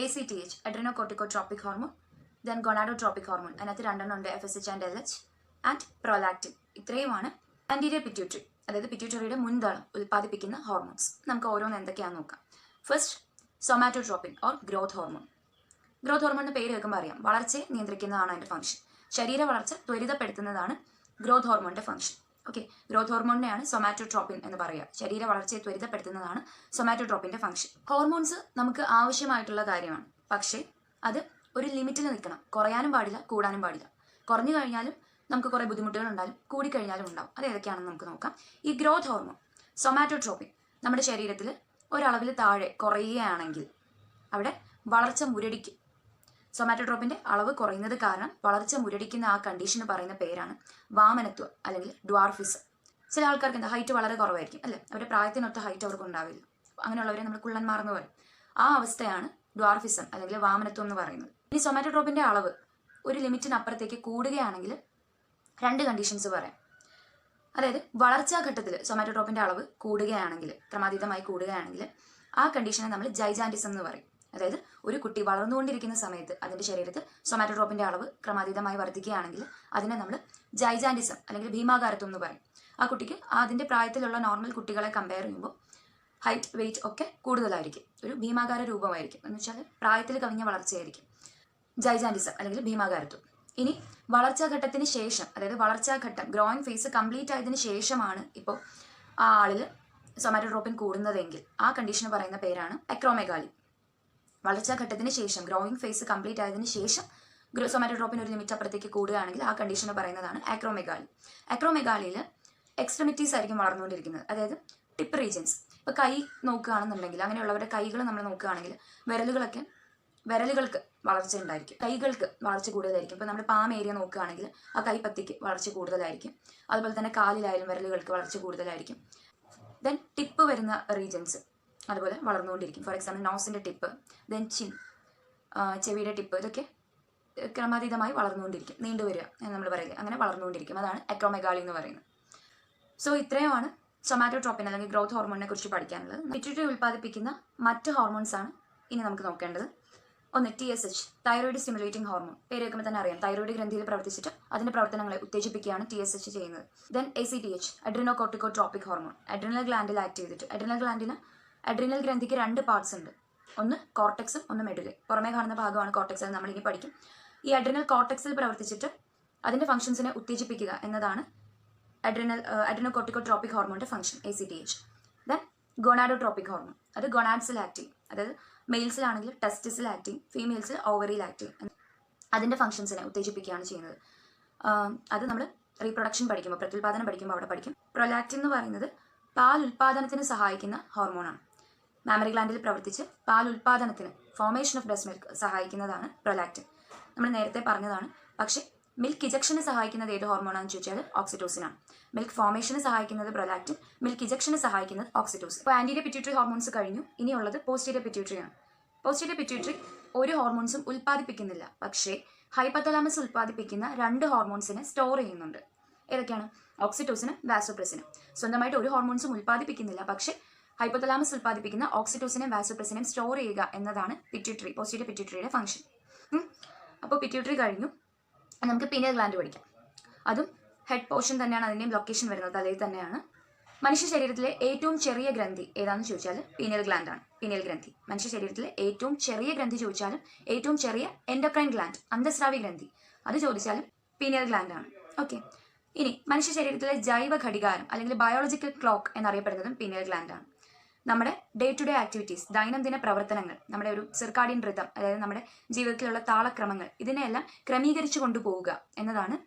ACTH adrenocorticotropic hormone, then gonadotropic hormone. അതിനകത്ത് രണ്ടെണ്ണം ഉണ്ട്, FSH and LH, and prolactin. ഇത്രയുമാണ് ആൻറ്റീരിയർ പിറ്റ്യൂട്ടറി, അതായത് പിറ്റ്യൂട്ടറിയുടെ മുൻതളം ഉൽപ്പാദിപ്പിക്കുന്ന ഹോർമോൺസ്. നമുക്ക് ഓരോന്ന് എന്തൊക്കെയാണെന്ന് നോക്കാം. First, somatotropin or growth hormone. Growth hormone എന്ന് പേര് കേൾക്കുമ്പോൾ അറിയാം, വളർച്ചയെ നിയന്ത്രിക്കുന്നതാണ് അതിൻ്റെ ഫംഗ്ഷൻ. ശരീര വളർച്ച ത്വരിതപ്പെടുത്തുന്നതാണ് ഗ്രോത്ത് ഹോർമോണിൻ്റെ ഫംഗ്ഷൻ. ഓക്കെ, ഗ്രോത്ത് ഹോർമോണിനെയാണ് സൊമാറ്റോട്രോപ്പിൻ എന്ന് പറയുക. ശരീര വളർച്ചയെ ത്വരിതപ്പെടുത്തുന്നതാണ് സൊമാറ്റോട്രോപ്പിൻ്റെ ഫംഗ്ഷൻ. ഹോർമോൺസ് നമുക്ക് ആവശ്യമായിട്ടുള്ള കാര്യമാണ്, പക്ഷേ അത് ഒരു ലിമിറ്റിൽ നിൽക്കണം. കുറയാനും പാടില്ല, കൂടാനും പാടില്ല. കുറഞ്ഞു കഴിഞ്ഞാലും നമുക്ക് കുറേ ബുദ്ധിമുട്ടുകൾ ഉണ്ടാകും, കൂടിക്കഴിഞ്ഞാലും ഉണ്ടാവും. അത് ഏതൊക്കെയാണെന്ന് നമുക്ക് നോക്കാം. ഈ ഗ്രോത്ത് ഹോർമോൺ സൊമാറ്റോട്രോപ്പിൻ നമ്മുടെ ശരീരത്തിൽ ഒരളവിൽ താഴെ കുറയുകയാണെങ്കിൽ അവിടെ വളർച്ച മുരടിക്കും. സൊമാറ്റോട്രോപ്പിൻ്റെ അളവ് കുറയുന്നത് കാരണം വളർച്ച മുരടിക്കുന്ന ആ കണ്ടീഷന് പറയുന്ന പേരാണ് വാമനത്വം അല്ലെങ്കിൽ ഡ്വാർഫിസം. ചില ആൾക്കാർക്ക് എന്താ ഹൈറ്റ് വളരെ കുറവായിരിക്കും അല്ലേ, അവരുടെ പ്രായത്തിനൊത്ത ഹൈറ്റ് അവർക്ക് ഉണ്ടാവില്ല. അങ്ങനെയുള്ളവരെ നമ്മൾ കുള്ളന്മാർന്ന് പറയും. ആ അവസ്ഥയാണ് ഡ്വാർഫിസം അല്ലെങ്കിൽ വാമനത്വം എന്ന് പറയുന്നത്. ഇനി സൊമാറ്റോട്രോപ്പിൻ്റെ അളവ് ഒരു ലിമിറ്റിനപ്പുറത്തേക്ക് കൂടുകയാണെങ്കിൽ രണ്ട് കണ്ടീഷൻസ് പറയാം. അതായത് വളർച്ചാ ഘട്ടത്തിൽ സൊമാറ്റോട്രോപ്പിൻ്റെ അളവ് കൂടുകയാണെങ്കിൽ, ക്രമാതീതമായി കൂടുകയാണെങ്കിൽ, ആ കണ്ടീഷനെ നമ്മൾ ജൈജാൻറ്റിസം എന്ന് പറയും. അതായത് ഒരു കുട്ടി വളർന്നുകൊണ്ടിരിക്കുന്ന സമയത്ത് അതിൻ്റെ ശരീരത്തിൽ സൊമാറ്റോട്രോപ്പിൻ്റെ അളവ് ക്രമാതീതമായി വർദ്ധിക്കുകയാണെങ്കിൽ അതിനെ നമ്മൾ ജൈജാൻറ്റിസം അല്ലെങ്കിൽ ഭീമാകാരത്വം എന്ന് പറയും. ആ കുട്ടിക്ക് അതിൻ്റെ പ്രായത്തിലുള്ള നോർമൽ കുട്ടികളെ കമ്പയർ ചെയ്യുമ്പോൾ ഹൈറ്റ്, വെയിറ്റ് ഒക്കെ കൂടുതലായിരിക്കും, ഒരു ഭീമാകാര രൂപമായിരിക്കും. എന്ന് വെച്ചാൽ പ്രായത്തിൽ കവിഞ്ഞ വളർച്ചയായിരിക്കും. ജൈജാൻറ്റിസം അല്ലെങ്കിൽ ഭീമാകാരത്വം. ഇനി വളർച്ചാഘട്ടത്തിന് ശേഷം, അതായത് വളർച്ചാഘട്ടം ഗ്രോയിങ് ഫേസ് കംപ്ലീറ്റ് ആയതിനു ശേഷമാണ് ഇപ്പോൾ ആ ആളിൽ സൊമാറ്റോട്രോപ്പിൻ കൂടുന്നതെങ്കിൽ ആ കണ്ടീഷന് പറയുന്ന പേരാണ് അക്രോമെഗാലി. വളർച്ചാഘട്ടത്തിന് ശേഷം ഗ്രോയിങ് ഫേസ് കംപ്ലീറ്റ് ആയതിനു ശേഷം സൊമാറ്റോട്രോപ്പിൻ ഒരു ലിമിറ്റ് അപ്പുറത്തേക്ക് കൂടുകയാണെങ്കിൽ ആ കണ്ടീഷന് പറയുന്നതാണ് അക്രോമെഗാലി. അക്രോമെഗാലിയിൽ എക്സ്ട്രിമിറ്റീസ് ആയിരിക്കും വളർന്നുകൊണ്ടിരിക്കുന്നത്, അതായത് ടിപ്പ് റീജിയൻസ്. ഇപ്പോൾ കൈ നോക്കുകയാണെന്നുണ്ടെങ്കിൽ അങ്ങനെയുള്ളവരുടെ കൈകൾ നമ്മൾ നോക്കുകയാണെങ്കിൽ വിരലുകൾക്ക് വളർച്ച ഉണ്ടായിരിക്കും, കൈകൾക്ക് വളർച്ച കൂടുതലായിരിക്കും. ഇപ്പോൾ നമ്മൾ പാം ഏരിയ നോക്കുകയാണെങ്കിൽ ആ കൈപ്പത്തിക്ക് വളർച്ച കൂടുതലായിരിക്കും. അതുപോലെ തന്നെ കാലിലായാലും വിരലുകൾക്ക് വളർച്ച കൂടുതലായിരിക്കും. ദെൻ ടിപ്പ് വരുന്ന റീജൻസ് അതുപോലെ വളർന്നുകൊണ്ടിരിക്കും. ഫോർ എക്സാമ്പിൾ നോസിൻ്റെ ടിപ്പ്, ദെൻ ചിൻ, ചെവിയുടെ ടിപ്പ്, ഇതൊക്കെ ക്രമാതീതമായി വളർന്നുകൊണ്ടിരിക്കും, നീണ്ടുവരിക എന്ന് നമ്മൾ പറയില്ലേ, അങ്ങനെ വളർന്നുകൊണ്ടിരിക്കും. അതാണ് അക്രോമെഗാലി എന്ന് പറയുന്നത്. സോ ഇത്രയുമാണ് സൊമാറ്റോട്രോപ്പിൻ അല്ലെങ്കിൽ ഗ്രോത്ത് ഹോർമോണിനെ കുറിച്ച് പഠിക്കാനുള്ളത്. പിറ്റ്യൂട്ടറി ഉൽപ്പാദിപ്പിക്കുന്ന മറ്റ് ഹോർമോൺസ് ആണ് ഇനി നമുക്ക് നോക്കേണ്ടത്. ഒന്ന് TSH, തൈറോയിഡ് സ്റ്റിമുലേറ്റിംഗ് ഹോർമോൺ. പേര് കേൾക്കുമ്പോൾ തന്നെ അറിയാം, തൈറോയിഡ് ഗ്രന്ഥിയിൽ പ്രവർത്തിച്ചിട്ട് അതിന്റെ പ്രവർത്തനങ്ങളെ ഉത്തേജിപ്പിക്കുകയാണ് TSH ചെയ്യുന്നത്. Then ACTH, adrenocorticotropic hormone. Adrenal ഗ്ലാൻഡിൽ ആക്ട് ചെയ്തിട്ട്, അഡ്രിനൽ ഗ്രന്ഥിക്ക് രണ്ട് പാർട്സ് ഉണ്ട്, ഒന്ന് കോർട്ടെക്സും ഒന്ന് മെഡുലെ. പുറമേ കാണുന്ന ഭാഗമാണ് കോർട്ടെക്സ്, അത് നമ്മളിനി പഠിക്കും. ഈ അഡ്രിനൽ കോർട്ടെക്സിൽ പ്രവർത്തിച്ചിട്ട് അതിന്റെ ഫംഗ്ഷൻസിനെ ഉത്തേജിപ്പിക്കുക എന്നതാണ് അഡ്രിനോകോർട്ടിക്കോട്രോപ്പിക് ഹോർമോണിന്റെ function ACTH. Then gonadotropic hormone, അത് ഗൊണാഡ്സിൽ ആക്ട് ചെയ്യും, അതായത് മെയിൽസിലാണെങ്കിൽ ടെസ്റ്റിസിൽ ആക്ട് ചെയ്യും, ഫീമെയിൽസിൽ ഓവറിയിൽ ആക്ട് ചെയ്യും. അതിൻ്റെ ഫംഗ്ഷൻസിനെ ഉത്തേജിപ്പിക്കുകയാണ് ചെയ്യുന്നത്. അത് നമ്മൾ റീപ്രൊഡക്ഷൻ പഠിക്കുമ്പോൾ, പ്രത്യുൽപാദനം പഠിക്കുമ്പോൾ അവിടെ പഠിക്കും. പ്രൊലാക്റ്റിൻ എന്ന് പറയുന്നത് പാൽ ഉൽപാദനത്തിന് സഹായിക്കുന്ന ഹോർമോണാണ്. മാമറി ഗ്ലാൻഡിൽ പ്രവർത്തിച്ച് പാൽ ഉൽപാദനത്തിന്, ഫോർമേഷൻ ഓഫ് ബ്രസ്റ്റ് മിൽക്ക് സഹായിക്കുന്നതാണ് പ്രൊലാക്റ്റിൻ. നമ്മൾ നേരത്തെ പറഞ്ഞതാണ്. പക്ഷേ മിൽക്ക് ഇജക്ഷന് സഹായിക്കുന്നത് ഏത് ഹോർമോണാണെന്ന് ചോദിച്ചാൽ ഓക്സിറ്റോസിനാണ്. മിൽക്ക് ഫോർമേഷന് സഹായിക്കുന്നത് പ്രൊലാക്റ്റിൻ, മിൽക്ക് ഇജക്ഷന് സഹായിക്കുന്നത് ഓക്സിറ്റോസിൻ. ഇപ്പോൾ ആൻറ്റീരിയർ പിറ്റ്യൂട്ടറി ഹോർമോൺസ് കഴിഞ്ഞു, ഇനിയുള്ളത് പോസ്റ്റീരിയർ പിറ്റ്യൂട്ടറിയാണ്. പോസ്റ്റീരിയർ പിറ്റ്യൂട്ടറി ഒരു ഹോർമോൺസും ഉൽപ്പാദിപ്പിക്കുന്നില്ല, പക്ഷേ ഹൈപ്പത്തലാമസ് ഉൽപ്പാദിപ്പിക്കുന്ന രണ്ട് ഹോർമോൺസിനെ സ്റ്റോർ ചെയ്യുന്നുണ്ട്. ഏതൊക്കെയാണ്? ഓക്സിറ്റോസിനും വാസോപ്രസിനും. സ്വന്തമായിട്ട് ഒരു ഹോർമോൺസും ഉൽപ്പാദിപ്പിക്കുന്നില്ല, പക്ഷേ ഹൈപ്പത്തലാമസ് ഉൽപ്പാദിപ്പിക്കുന്ന ഓക്സിറ്റോസിനും വാസോപ്രസിനും സ്റ്റോർ ചെയ്യുക എന്നതാണ് പിറ്റ്യൂട്ടറി, പോസ്റ്റീരിയർ പിറ്റ്യൂട്ടറിയുടെ ഫംഗ്ഷൻ. അപ്പോൾ പിറ്റ്യൂട്ടറി കഴിഞ്ഞു, നമുക്ക് പീനിയൽ ഗ്ലാൻഡ് പഠിക്കാം. അതും ഹെഡ് പോർഷൻ തന്നെയാണ്, അതിൻ്റെയും ലൊക്കേഷൻ വരുന്നത് തലയിൽ തന്നെയാണ്. മനുഷ്യ ശരീരത്തിലെ ഏറ്റവും ചെറിയ ഗ്രന്ഥി ഏതാണെന്ന് ചോദിച്ചാൽ പീനിയൽ ഗ്ലാൻഡാണ്. പീനിയൽ ഗ്രന്ഥി മനുഷ്യ ശരീരത്തിലെ ഏറ്റവും ചെറിയ ഗ്രന്ഥി ചോദിച്ചാലും, ഏറ്റവും ചെറിയ എൻഡോക്രൈൻ ഗ്ലാൻഡ്, അന്തസ്രാവി ഗ്രന്ഥി, അത് ചോദിച്ചാലും പീനിയൽ ഗ്ലാൻഡാണ്. ഓക്കെ, ഇനി മനുഷ്യ ശരീരത്തിലെ ജൈവ ഘടികാരം അല്ലെങ്കിൽ ബയോളജിക്കൽ ക്ലോക്ക് എന്നറിയപ്പെടുന്നതും പീനിയൽ ഗ്ലാൻഡാണ്. നമ്മുടെ ഡേ ടു ഡേ ആക്ടിവിറ്റീസ്, ദൈനംദിന പ്രവർത്തനങ്ങൾ, നമ്മുടെ ഒരു സിർക്കാഡിയൻ റിതം, അതായത് നമ്മുടെ ജീവിതത്തിലുള്ള താളക്രമങ്ങൾ, ഇതിനെയെല്ലാം ക്രമീകരിച്ചു കൊണ്ടുപോവുക എന്നതാണ്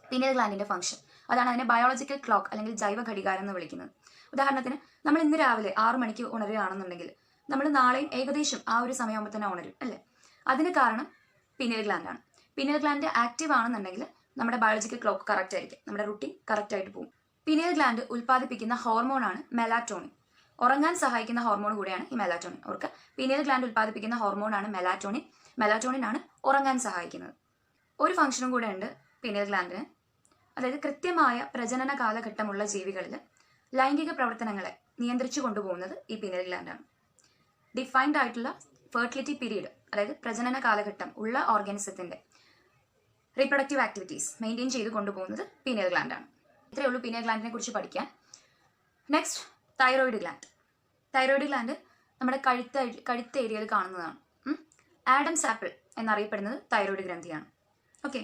പീനിയൽ ഗ്ലാൻഡിന്റെ ഫംഗ്ഷൻ. അതാണ് അതിനെ ബയോളജിക്കൽ ക്ലോക്ക് അല്ലെങ്കിൽ ജൈവ ഘടികാരം എന്ന് വിളിക്കുന്നത്. ഉദാഹരണത്തിന് നമ്മൾ ഇന്ന് രാവിലെ 6 മണിക്ക് ഉണരുകയാണെന്നുണ്ടെങ്കിൽ നമ്മൾ നാളെയും ഏകദേശം ആ ഒരു സമയമാകുമ്പോൾ തന്നെ ഉണരും അല്ലേ? അതിന് കാരണം പീനിയൽ ഗ്ലാൻഡാണ്. പീനിയൽ ഗ്ലാൻഡ് ആക്റ്റീവ് ആണെന്നുണ്ടെങ്കിൽ നമ്മുടെ ബയോളജിക്കൽ ക്ലോക്ക് കറക്റ്റ് ആയിരിക്കും, നമ്മുടെ റുട്ടീൻ കറക്റ്റ് ആയിട്ട് പോകും. പീനിയൽ ഗ്ലാൻഡ് ഉൽപ്പാദിപ്പിക്കുന്ന ഹോർമോണാണ് മെലാറ്റോണിൻ. ഉറങ്ങാൻ സഹായിക്കുന്ന ഹോർമോൺ കൂടിയാണ് ഈ മെലാറ്റോണിൻ. അവർക്ക് പീനിയൽ ഗ്ലാൻഡ് ഉൽപ്പാദിപ്പിക്കുന്ന ഹോർമോണാണ് മെലാറ്റോണിൻ. മെലാറ്റോണിനാണ് ഉറങ്ങാൻ സഹായിക്കുന്നത്. ഒരു ഫംഗ്ഷനും കൂടെ ഉണ്ട് പീനിയൽ ഗ്ലാൻഡിന്, അതായത് കൃത്യമായ പ്രജനന കാലഘട്ടമുള്ള ജീവികളിൽ ലൈംഗിക പ്രവർത്തനങ്ങളെ നിയന്ത്രിച്ചു കൊണ്ടുപോകുന്നത് ഈ പീനിയൽ ഗ്ലാൻഡാണ്. ഡിഫൈൻഡ് ആയിട്ടുള്ള ഫെർട്ടിലിറ്റി പീരീഡ്, അതായത് പ്രജനന കാലഘട്ടം ഉള്ള ഓർഗാനിസത്തിന്റെ റീപ്രൊഡക്റ്റീവ് ആക്ടിവിറ്റീസ് മെയിൻറ്റെയിൻ ചെയ്ത് കൊണ്ടുപോകുന്നത് പീനിയൽ ഗ്ലാൻഡാണ്. ഇത്രയേ ഉള്ളൂ പീനിയൽ ഗ്ലാൻഡിനെ കുറിച്ച് പഠിക്കാൻ. Next thyroid gland. Thyroid gland നമ്മുടെ കഴുത്ത് ഏരിയയിൽ കാണുന്നതാണ്. ആഡംസ് ആപ്പിൾ എന്നറിയപ്പെടുന്നത് തൈറോയിഡ് ഗ്രന്ഥിയാണ്. ഓക്കെ,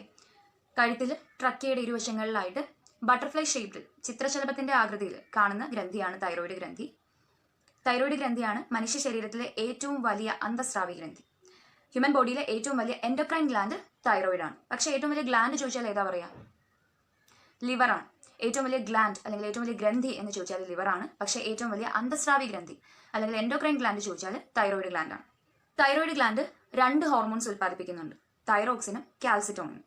കഴുത്തിൽ ട്രക്കയുടെ ഇരുവശങ്ങളിലായിട്ട് ബട്ടർഫ്ലൈ ഷേപ്പിൽ ചിത്രശലഭത്തിന്റെ ആകൃതിയിൽ കാണുന്ന ഗ്രന്ഥിയാണ് തൈറോയിഡ് ഗ്രന്ഥി. തൈറോയിഡ് ഗ്രന്ഥിയാണ് മനുഷ്യ ശരീരത്തിലെ ഏറ്റവും വലിയ അന്തസ്രാവി ഗ്രന്ഥി. ഹ്യൂമൻ ബോഡിയിലെ ഏറ്റവും വലിയ എൻഡോക്രൈൻ ഗ്ലാൻഡ് തൈറോയിഡ് ആണ്. പക്ഷേ ഏറ്റവും വലിയ ഗ്ലാൻഡ് ചോദിച്ചാൽ ഏതാ പറയാ? ലിവറാണ്. ഏറ്റവും വലിയ ഗ്ലാൻഡ് അല്ലെങ്കിൽ ഏറ്റവും വലിയ ഗ്രന്ഥി എന്ന് ചോദിച്ചാൽ ലിവറാണ്. പക്ഷേ ഏറ്റവും വലിയ അന്തസ്രാവി ഗ്രന്ഥി അല്ലെങ്കിൽ എൻഡോക്രൈൻ ഗ്ലാൻഡ് ചോദിച്ചാൽ തൈറോയിഡ് ഗ്ലാൻഡ് ആണ്. തൈറോയിഡ് ഗ്ലാൻഡ് 2 ഹോർമോൺസ് ഉൽപ്പാദിപ്പിക്കുന്നുണ്ട്, തൈറോക്സിനും കാൽസിറ്റോണിനും.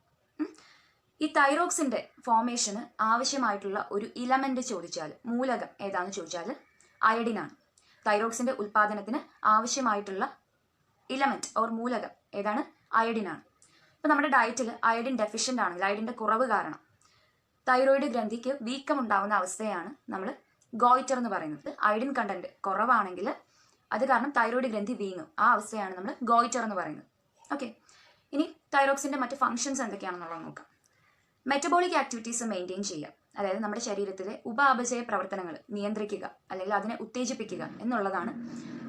ഈ തൈറോക്സിന്റെ ഫോർമേഷന് ആവശ്യമായിട്ടുള്ള ഒരു ഇലമെന്റ് ചോദിച്ചാൽ, മൂലകം ഏതാണെന്ന് ചോദിച്ചാൽ അയഡിനാണ്. തൈറോക്സിന്റെ ഉൽപ്പാദനത്തിന് ആവശ്യമായിട്ടുള്ള ഇലമെന്റ് ഓർ മൂലകം ഏതാണ്? അയഡിനാണ്. ഇപ്പം നമ്മുടെ ഡയറ്റിൽ അയഡിൻ ഡെഫിഷ്യൻ്റ് ആണെങ്കിൽ, അയഡിന്റെ കുറവ് കാരണം തൈറോയിഡ് ഗ്രന്ഥിക്ക് വീക്കം ഉണ്ടാവുന്ന അവസ്ഥയാണ് നമ്മൾ ഗോയിറ്റർ എന്ന് പറയുന്നത്. അയഡിൻ കണ്ടന്റ് കുറവാണെങ്കിൽ അത് കാരണം തൈറോയിഡ് ഗ്രന്ഥി വീങ്ങും. ആ അവസ്ഥയാണ് നമ്മൾ ഗോയിറ്റർ എന്ന് പറയുന്നത്. ഓക്കെ, ഇനി തൈറോക്സിന്റെ മറ്റ് ഫംഗ്ഷൻസ് എന്തൊക്കെയാണെന്നുള്ളത് നോക്കാം. മെറ്റബോളിക് ആക്ടിവിറ്റീസ് മെയിൻറ്റെയിൻ ചെയ്യുക, അതായത് നമ്മുടെ ശരീരത്തിലെ ഉപാപചയ പ്രവർത്തനങ്ങൾ നിയന്ത്രിക്കുക അല്ലെങ്കിൽ അതിനെ ഉത്തേജിപ്പിക്കുക എന്നുള്ളതാണ്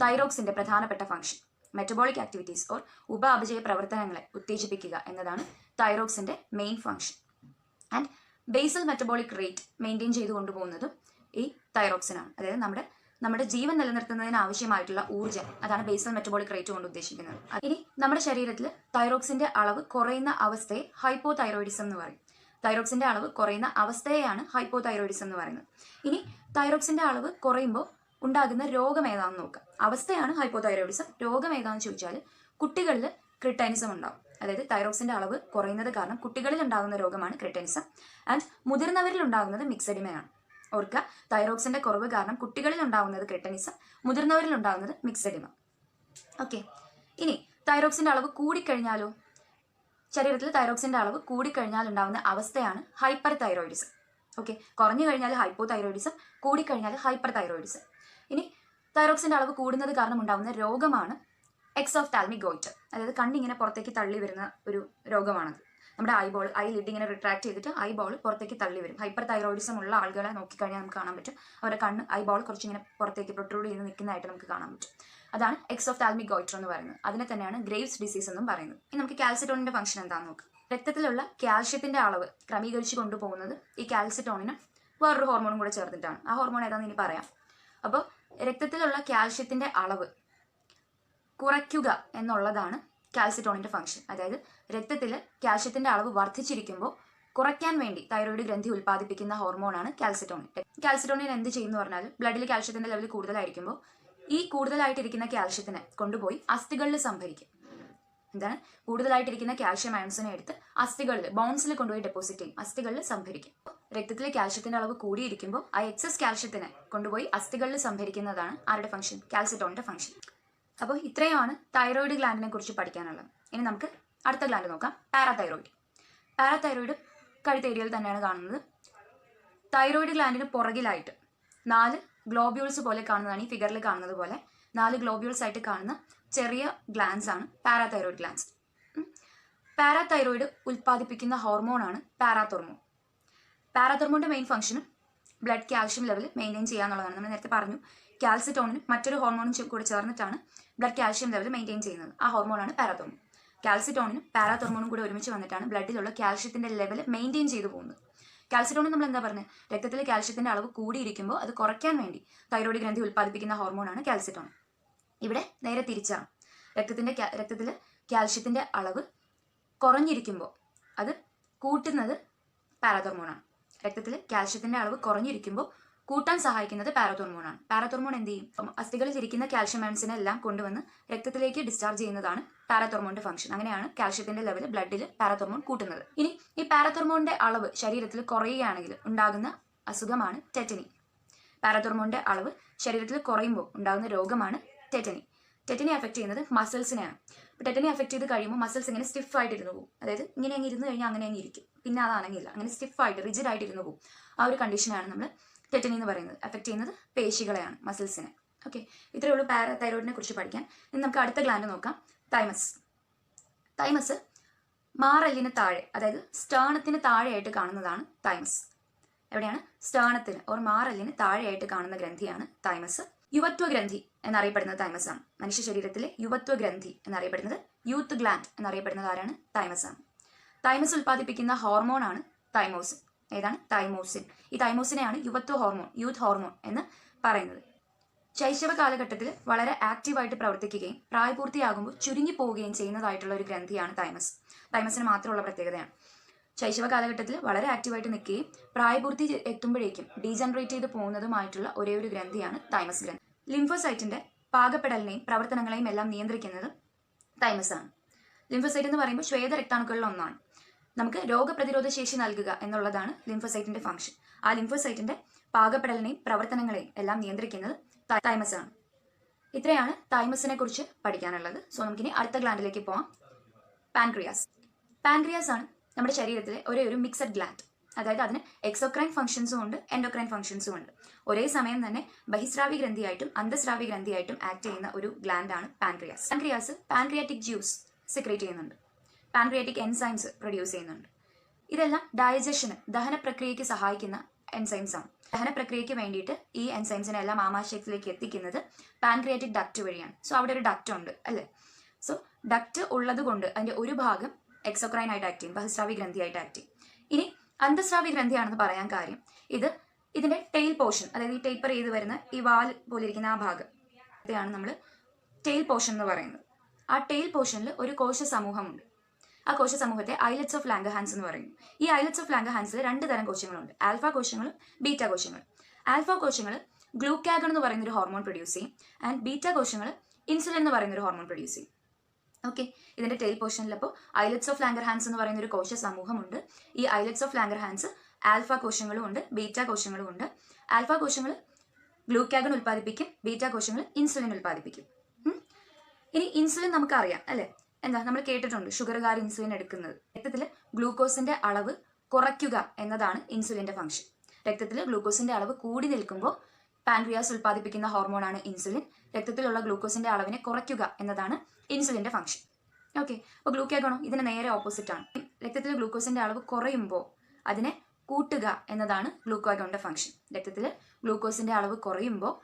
തൈറോക്സിന്റെ പ്രധാനപ്പെട്ട ഫംഗ്ഷൻ. മെറ്റബോളിക് ആക്ടിവിറ്റീസ് ഓർ ഉപാപചയ പ്രവർത്തനങ്ങളെ ഉത്തേജിപ്പിക്കുക എന്നതാണ് തൈറോക്സിന്റെ main function. And basal metabolic rate maintain ചെയ്തു കൊണ്ടുപോകുന്നതും ഈ തൈറോക്സിനാണ്. അതായത് നമ്മുടെ ജീവൻ നിലനിർത്തുന്നതിന് ആവശ്യമായിട്ടുള്ള ഊർജ്ജം, അതാണ് ബേസൽ മെറ്റബോളിക് റേറ്റ് കൊണ്ട് ഉദ്ദേശിക്കുന്നത്. ഇനി നമ്മുടെ ശരീരത്തിൽ തൈറോക്സിന്റെ അളവ് കുറയുന്ന അവസ്ഥയെ ഹൈപ്പോ തൈറോയിഡിസം എന്ന് പറയും. തൈറോക്സിന്റെ അളവ് കുറയുന്ന അവസ്ഥയെയാണ് ഹൈപ്പോ തൈറോയിഡിസം എന്ന് പറയുന്നത്. ഇനി തൈറോക്സിന്റെ അളവ് കുറയുമ്പോൾ ഉണ്ടാകുന്ന രോഗം ഏതാണെന്ന് നോക്കാം. അവസ്ഥയാണ് ഹൈപ്പോ തൈറോയിഡിസം. രോഗം ഏതാണെന്ന് ചോദിച്ചാൽ കുട്ടികളിൽ ക്രിട്ടൈനിസം ഉണ്ടാവും. അതായത് തൈറോക്സിന്റെ അളവ് കുറയുന്നത് കാരണം കുട്ടികളിൽ ഉണ്ടാകുന്ന രോഗമാണ് ക്രിട്ടൈനിസം. ആൻഡ് മുതിർന്നവരിൽ ഉണ്ടാകുന്നത് മിക്സഡിമയാണ്. ഓർക്കുക, തൈറോക്സിന്റെ കുറവ് കാരണം കുട്ടികളിൽ ഉണ്ടാകുന്നത് ക്രിട്ടൈനിസം, മുതിർന്നവരിൽ ഉണ്ടാകുന്നത് മിക്സഡിമ. ഓക്കെ, ഇനി തൈറോക്സിന്റെ അളവ് കൂടിക്കഴിഞ്ഞാലോ? ശരീരത്തിൽ തൈറോക്സിന്റെ അളവ് കൂടിക്കഴിഞ്ഞാൽ ഉണ്ടാകുന്ന അവസ്ഥയാണ് ഹൈപ്പർ തൈറോയിഡിസം. ഓക്കെ, കുറഞ്ഞു കഴിഞ്ഞാൽ ഹൈപ്പോ തൈറോയിഡിസം, കൂടിക്കഴിഞ്ഞാൽ ഹൈപ്പർ തൈറോയിഡിസം. ഇനി തൈറോക്സിന്റെ അളവ് കൂടുന്നത് കാരണം ഉണ്ടാകുന്ന രോഗമാണ് എക്സോഫ്താൽമിക് ഗോയിറ്റർ. അതായത് കണ്ണിങ്ങനെ പുറത്തേക്ക് തള്ളി വരുന്ന ഒരു രോഗമാണത്. നമ്മുടെ ഐ ലിഡ് ഇങ്ങനെ റിട്രാക്ട് ചെയ്തിട്ട് ഐബോൾ പുറത്തേക്ക് തള്ളി വരും. ഹൈപ്പർ തൈറോയിഡിസം ഉള്ള ആളുകളെ നോക്കിക്കഴിഞ്ഞാൽ നമുക്ക് കാണാൻ പറ്റും, അവരുടെ കണ്ണ് ഐബോൾ കുറച്ചിങ്ങനെ പുറത്തേക്ക് പ്രൊട്രൂഡ് ചെയ്ത് നിൽക്കുന്നതായിട്ട് നമുക്ക് കാണാൻ പറ്റും. അതാണ് എക്സോഫ്താൽമിക് ഗോയിറ്റർ എന്ന് പറയുന്നത്. അതിനെ തന്നെയാണ് ഗ്രേവ്സ് ഡിസീസ് എന്നും പറയുന്നത്. ഇനി നമുക്ക് കാൽസിറ്റോണിന്റെ ഫംഗ്ഷൻ എന്താണെന്ന് നോക്കാം. രക്തത്തിലുള്ള കാൽഷ്യത്തിന്റെ അളവ് ക്രമീകരിച്ച് കൊണ്ടുപോകുന്നത് ഈ കാൽസിറ്റോണിനും വേറൊരു ഹോർമോണും കൂടെ ചേർന്നിട്ടാണ്. ആ ഹോർമോൺ ഏതാണെന്ന് ഇനി പറയാം. അപ്പോൾ രക്തത്തിലുള്ള കാൽഷ്യത്തിന്റെ അളവ് കുറയ്ക്കുക എന്നുള്ളതാണ് കാൽസിറ്റോണിന്റെ ഫംഗ്ഷൻ. അതായത് രക്തത്തിൽ കാൽഷ്യത്തിന്റെ അളവ് വർദ്ധിച്ചിരിക്കുമ്പോൾ കുറയ്ക്കാൻ വേണ്ടി തൈറോയിഡ് ഗ്രന്ഥി ഉൽപ്പാദിപ്പിക്കുന്ന ഹോർമോണാണ് കാൽസിറ്റോണിൻ. കാൽസിറ്റോണിൻ എന്ത് ചെയ്യുന്നു പറഞ്ഞാൽ, ബ്ലഡിൽ കാൽഷ്യത്തിന്റെ ലെവൽ കൂടുതലായിരിക്കുമ്പോൾ ഈ കൂടുതലായിട്ടിരിക്കുന്ന കാൽഷ്യത്തിനെ കൊണ്ടുപോയി അസ്ഥികളിൽ സംഭരിക്കും. എന്താണ്? കൂടുതലായിട്ടിരിക്കുന്ന കാൽഷ്യം അയൺസിനെ എടുത്ത് അസ്ഥികളിൽ, ബോൺസിൽ കൊണ്ടുപോയി ഡെപ്പോസിറ്റ് ചെയ്യും, അസ്ഥികളിൽ സംഭരിക്കും. രക്തത്തിലെ കാൽഷ്യത്തിന്റെ അളവ് കൂടിയിരിക്കുമ്പോൾ ആ എക്സസ് കാൽഷ്യത്തിനെ കൊണ്ടുപോയി അസ്ഥികളിൽ സംഭരിക്കുന്നതാണ് ആരുടെ ഫംഗ്ഷൻ? കാൽസിറ്റോണിന്റെ ഫംഗ്ഷൻ. അപ്പോൾ ഇത്രയുമാണ് തൈറോയിഡ് ഗ്ലാൻഡിനെ കുറിച്ച് പഠിക്കാനുള്ളത്. ഇനി നമുക്ക് അടുത്ത ഗ്ലാൻഡ് നോക്കാം, പാരാതൈറോയിഡ്. പാരാതൈറോയിഡ് കഴുത്ത് ഏരിയയിൽ തന്നെയാണ് കാണുന്നത്. തൈറോയിഡ് ഗ്ലാൻഡിന് പുറകിലായിട്ട് 4 ഗ്ലോബ്യൂൾസ് പോലെ കാണുന്നതാണ് ഈ ഫിഗറിൽ കാണുന്നത് പോലെ 4 ഗ്ലോബ്യൂൾസ് ആയിട്ട് കാണുന്ന ചെറിയ ഗ്ലാൻസ് ആണ് പാരാതൈറോയിഡ് ഗ്ലാൻസ്. പാരാതൈറോയിഡ് ഉൽപ്പാദിപ്പിക്കുന്ന ഹോർമോണാണ് പാരാതോർമോൺ. പാരാതോർമോണിന്റെ മെയിൻ ഫംഗ്ഷനും ബ്ലഡ് കാൽഷ്യം ലെവൽ മെയിൻറ്റെയിൻ ചെയ്യുക എന്നുള്ളതാണ്. നമ്മൾ നേരത്തെ പറഞ്ഞു, കാൽസിറ്റോണിനും മറ്റൊരു ഹോർമോണും കൂടെ ചേർന്നിട്ടാണ് ബ്ലഡ് കാൽഷ്യം ലെവൽ മെയിൻറ്റെയിൻ ചെയ്യുന്നത്. ആ ഹോർമോണാണ് പാരാതോർമോൺ. കാൽസിറ്റോണിനും പാരാതോർമോണും കൂടെ ഒരുമിച്ച് വന്നിട്ടാണ് ബ്ലഡിലുള്ള കാൽഷ്യത്തിന്റെ ലെവൽ മെയിൻറ്റെയിൻ ചെയ്തു പോകുന്നത്. കാൽസിറ്റോണിൻ നമ്മൾ എന്താ പറഞ്ഞത്? രക്തത്തിലെ കാൽഷ്യത്തിന്റെ അളവ് കൂടിയിരിക്കുമ്പോൾ അത് കുറയ്ക്കാൻ വേണ്ടി തൈറോയിഡ് ഗ്രന്ഥി ഉൽപ്പാദിപ്പിക്കുന്ന ഹോർമോണാണ് കാൽസിറ്റോണിൻ. ഇവിടെ നേരെ തിരിച്ചാണ്. രക്തത്തിലെ കാൽഷ്യത്തിന്റെ അളവ് കുറഞ്ഞിരിക്കുമ്പോൾ അത് കൂട്ടുന്നത് പാരാതോർമോണാണ്. രക്തത്തിൽ കാൽഷ്യത്തിന്റെ അളവ് കുറഞ്ഞിരിക്കുമ്പോൾ കൂട്ടാൻ സഹായിക്കുന്നത് പാരാതോർമോണാണ്. പാരാതോർമോൺ എന്ത് ചെയ്യും? അസ്ഥികളിൽ ഇരിക്കുന്ന കാൽഷ്യം അയൺസിനെ എല്ലാം കൊണ്ടുവന്ന് രക്തത്തിലേക്ക് ഡിസ്ചാർജ് ചെയ്യുന്നതാണ് പാരാതോർമോണിന്റെ ഫംഗ്ഷൻ. അങ്ങനെയാണ് കാൽഷ്യത്തിന്റെ ലെവൽ ബ്ലഡിൽ പാരാതോർമോൺ കൂട്ടുന്നത്. ഇനി ഈ പാരാതോർമോണിന്റെ അളവ് ശരീരത്തിൽ കുറയുകയാണെങ്കിൽ ഉണ്ടാകുന്ന അസുഖമാണ് ടെറ്റനി. പാരാതോർമോണിന്റെ അളവ് ശരീരത്തിൽ കുറയുമ്പോൾ ഉണ്ടാകുന്ന രോഗമാണ് ടെറ്റനി. ടെറ്റനി അഫക്ട് ചെയ്യുന്നത് മസിൽസിനെയാണ്. അപ്പോൾ ടെറ്റനി അഫക്ട് ചെയ്ത് കഴിയുമ്പോൾ മസിൽസ് ഇങ്ങനെ സ്റ്റിഫ് ആയിട്ടിരുന്നു പോകും. അതായത് ഇങ്ങനെ അങ്ങ് ഇരുന്ന് കഴിഞ്ഞാൽ അങ്ങനെ അങ്ങ് ഇരിക്കും, പിന്നെ അതാണെങ്കില്ല, അങ്ങനെ സ്റ്റിഫായിട്ട് റിജിഡ് ആയിട്ടിരുന്നു പോകും. ആ ഒരു കണ്ടീഷനാണ് നമ്മൾ ടെറ്റനി എന്ന് പറയുന്നത്. അഫക്ട് ചെയ്യുന്നത് പേശികളെയാണ്, മസിൽസിനെ. ഓക്കെ, ഇത്രയേ ഉള്ളൂ പാരാതൈറോയിഡിനെ കുറിച്ച് പഠിക്കാൻ. ഇനി നമുക്ക് അടുത്ത ഗ്ലാൻഡ് നോക്കാം, തൈമസ്. തൈമസ് മാറലിന് താഴെ, അതായത് സ്റ്റേണത്തിന് താഴെയായിട്ട് കാണുന്നതാണ് തൈമസ്. എവിടെയാണ്? സ്റ്റേണത്തിന് ഓർ മാറലിന് താഴെയായിട്ട് കാണുന്ന ഗ്രന്ഥിയാണ് തൈമസ്. യുവത്വ ഗ്രന്ഥി എന്നറിയപ്പെടുന്നത് തൈമസ് ആണ്. മനുഷ്യ ശരീരത്തിലെ യുവത്വ ഗ്രന്ഥി എന്നറിയപ്പെടുന്നത് യൂത്ത് ഗ്ലാൻഡ് എന്നറിയപ്പെടുന്നത് ആരാണ്? തൈമസ് ആണ്. തൈമസ് ഉൽപ്പാദിപ്പിക്കുന്ന ഹോർമോൺ ആണ് തൈമോസിൻ. ഏതാണ്? തൈമോസിൻ. ഈ തൈമോസിനെയാണ് യുവത്വ ഹോർമോൺ, യൂത്ത് ഹോർമോൺ എന്ന് പറയുന്നത്. ശൈശവ കാലഘട്ടത്തിൽ വളരെ ആക്റ്റീവായിട്ട് പ്രവർത്തിക്കുകയും പ്രായപൂർത്തിയാകുമ്പോൾ ചുരുങ്ങി പോവുകയും ചെയ്യുന്നതായിട്ടുള്ള ഒരു ഗ്രന്ഥിയാണ് തൈമസ്. തൈമസിന് മാത്രമുള്ള പ്രത്യേകതയാണ്. ശൈശവ കാലഘട്ടത്തിൽ വളരെ ആക്റ്റീവായിട്ട് നിൽക്കുകയും പ്രായപൂർത്തി എത്തുമ്പോഴേക്കും ഡീജനറേറ്റ് ചെയ്ത് പോകുന്നതുമായിട്ടുള്ള ഒരേ ഒരു ഗ്രന്ഥിയാണ് തൈമസ് ഗ്രന്ഥി. ലിംഫോസൈറ്റിന്റെ പാകപ്പെടലിനെയും പ്രവർത്തനങ്ങളെയും എല്ലാം നിയന്ത്രിക്കുന്നത് തൈമസ് ആണ്. ലിംഫോസൈറ്റ് എന്ന് പറയുമ്പോൾ ശ്വേത രക്താണുക്കളിൽ ഒന്നാണ്. നമുക്ക് രോഗപ്രതിരോധ ശേഷി നൽകുക എന്നുള്ളതാണ് ലിംഫോസൈറ്റിന്റെ ഫംഗ്ഷൻ. ആ ലിംഫോസൈറ്റിന്റെ പാകപ്പെടലിനെയും പ്രവർത്തനങ്ങളെയും എല്ലാം നിയന്ത്രിക്കുന്നത് തൈമസ് ആണ്. ഇത്രയാണ് തൈമസിനെ കുറിച്ച് പഠിക്കാനുള്ളത്. സോ നമുക്കിനി അടുത്ത ഗ്ലാൻഡിലേക്ക് പോവാം. പാൻക്രിയാസ്. പാൻക്രിയാസ് ആണ് നമ്മുടെ ശരീരത്തിലെ ഒരേ ഒരു മിക്സഡ് ഗ്ലാൻഡ്. അതായത് അതിന് എക്സോക്രൈൻ ഫംഗ്ഷൻസും ഉണ്ട്, എൻഡോക്രൈൻ ഫംഗ്ഷൻസും ഉണ്ട്. ഒരേ സമയം തന്നെ ബഹിസ്രാവി ഗ്രന്ഥിയായിട്ടും അന്തസ്രാവി ഗ്രന്ഥിയായിട്ടും ആക്ട് ചെയ്യുന്ന ഒരു ഗ്ലാൻഡാണ് pancreas. Pancreas pancreatic juice secrete ചെയ്യുന്നുണ്ട്, പാൻക്രിയാറ്റിക് എൻസൈംസ് പ്രൊഡ്യൂസ് ചെയ്യുന്നുണ്ട്. ഇതെല്ലാം ഡൈജഷന്, ദഹന പ്രക്രിയയ്ക്ക് സഹായിക്കുന്ന എൻസൈംസ് ആണ്. ദഹന പ്രക്രിയയ്ക്ക് വേണ്ടിയിട്ട് ഈ എൻസൈംസിനെ എല്ലാം ആമാശയത്തിലേക്ക് എത്തിക്കുന്നത് പാൻക്രിയാറ്റിക് ഡക്റ്റ് വഴിയാണ്. സോ അവിടെ ഒരു ഡക്റ്റ് ഉണ്ട് അല്ലേ? സോ ഡക്റ്റ് ഉള്ളത് കൊണ്ട് അതിന്റെ ഒരു ഭാഗം എക്സോക്രൈൻ ആയിട്ട് ആക്ട് ചെയ്യും, ബഹിസ്രാവി ഗ്രന്ഥിയായിട്ട് ആക്ട് ചെയ്യും. ഇനി അന്തസ്രാവി ഗ്രന്ഥിയാണെന്ന് പറയാൻ കാര്യം, ഇതിന്റെ ടെയിൽ പോർഷൻ, അതായത് ഈ ടേപ്പർ ചെയ്ത് വരുന്ന ഈ വാൽ പോലെ ഇരിക്കുന്ന ആ ഭാഗം, ഇതാണ് നമ്മൾ ടെയിൽ പോർഷൻ എന്ന് പറയുന്നത്. ആ ടെയിൽ പോർഷനിൽ ഒരു കോശ സമൂഹമുണ്ട്. ആ കോശ സമൂഹത്തെ ഐലറ്റ്സ് ഓഫ് ലാംഗർഹാൻസ് എന്ന് പറയും. ഈ ഐലറ്റ്സ് ഓഫ് ലാംഗർഹാൻസിൽ 2 തരം കോശങ്ങളുണ്ട്, ആൽഫ കോശങ്ങളും ബീറ്റ കോശങ്ങളും. ആൽഫ കോശങ്ങൾ ഗ്ലൂക്കാഗൺ എന്ന് പറയുന്ന ഒരു ഹോർമോൺ പ്രൊഡ്യൂസ് ചെയ്യും, ആൻഡ് ബീറ്റ കോശങ്ങൾ ഇൻസുലിൻ എന്ന് പറയുന്ന ഒരു ഹോർമോൺ പ്രൊഡ്യൂസ് ചെയ്യും. ഓക്കെ, ഇതിന്റെ ടെയിൽ പോർഷനിൽ അപ്പോൾ ഐലറ്റ്സ് ഓഫ് ലാംഗർഹാൻസ് എന്ന് പറയുന്ന ഒരു കോശ സമൂഹമുണ്ട്. ഈ ഐലറ്റ്സ് ഓഫ് ലാംഗർഹാൻസ് ആൽഫ കോശങ്ങളും ഉണ്ട്, ബീറ്റ കോശങ്ങളും ഉണ്ട്. ആൽഫ കോശങ്ങൾ ഗ്ലൂക്കാഗൺ ഉൽപ്പാദിപ്പിക്കും, ബീറ്റ കോശങ്ങൾ ഇൻസുലിൻ ഉൽപ്പാദിപ്പിക്കും. ഇനി ഇൻസുലിൻ നമുക്കറിയാം അല്ലെ, എന്താ നമ്മൾ കേട്ടിട്ടുണ്ട്, ഷുഗറുകാർ ഇൻസുലിൻ എടുക്കുന്നത്. രക്തത്തിൽ ഗ്ലൂക്കോസിന്റെ അളവ് കുറയ്ക്കുക എന്നതാണ് ഇൻസുലിന്റെ ഫംഗ്ഷൻ. രക്തത്തിൽ ഗ്ലൂക്കോസിന്റെ അളവ് കൂടി നിൽക്കുമ്പോൾ പാൻക്രിയാസ് ഉൽപ്പാദിപ്പിക്കുന്ന ഹോർമോണാണ് ഇൻസുലിൻ. രക്തത്തിലുള്ള ഗ്ലൂക്കോസിന്റെ അളവിനെ കുറയ്ക്കുക എന്നതാണ് ഇൻസുലിന്റെ ഫംഗ്ഷൻ. ഓക്കെ, അപ്പോൾ ഗ്ലൂക്കാഗണോ ഇതിന് നേരെ ഓപ്പോസിറ്റ് ആണ്. രക്തത്തിൽ ഗ്ലൂക്കോസിന്റെ അളവ് കുറയുമ്പോൾ അതിനെ കൂട്ടുക എന്നതാണ് ഗ്ലൂക്കാഗോണിന്റെ ഫംഗ്ഷൻ. രക്തത്തിൽ ഗ്ലൂക്കോസിന്റെ അളവ് കുറയുമ്പോൾ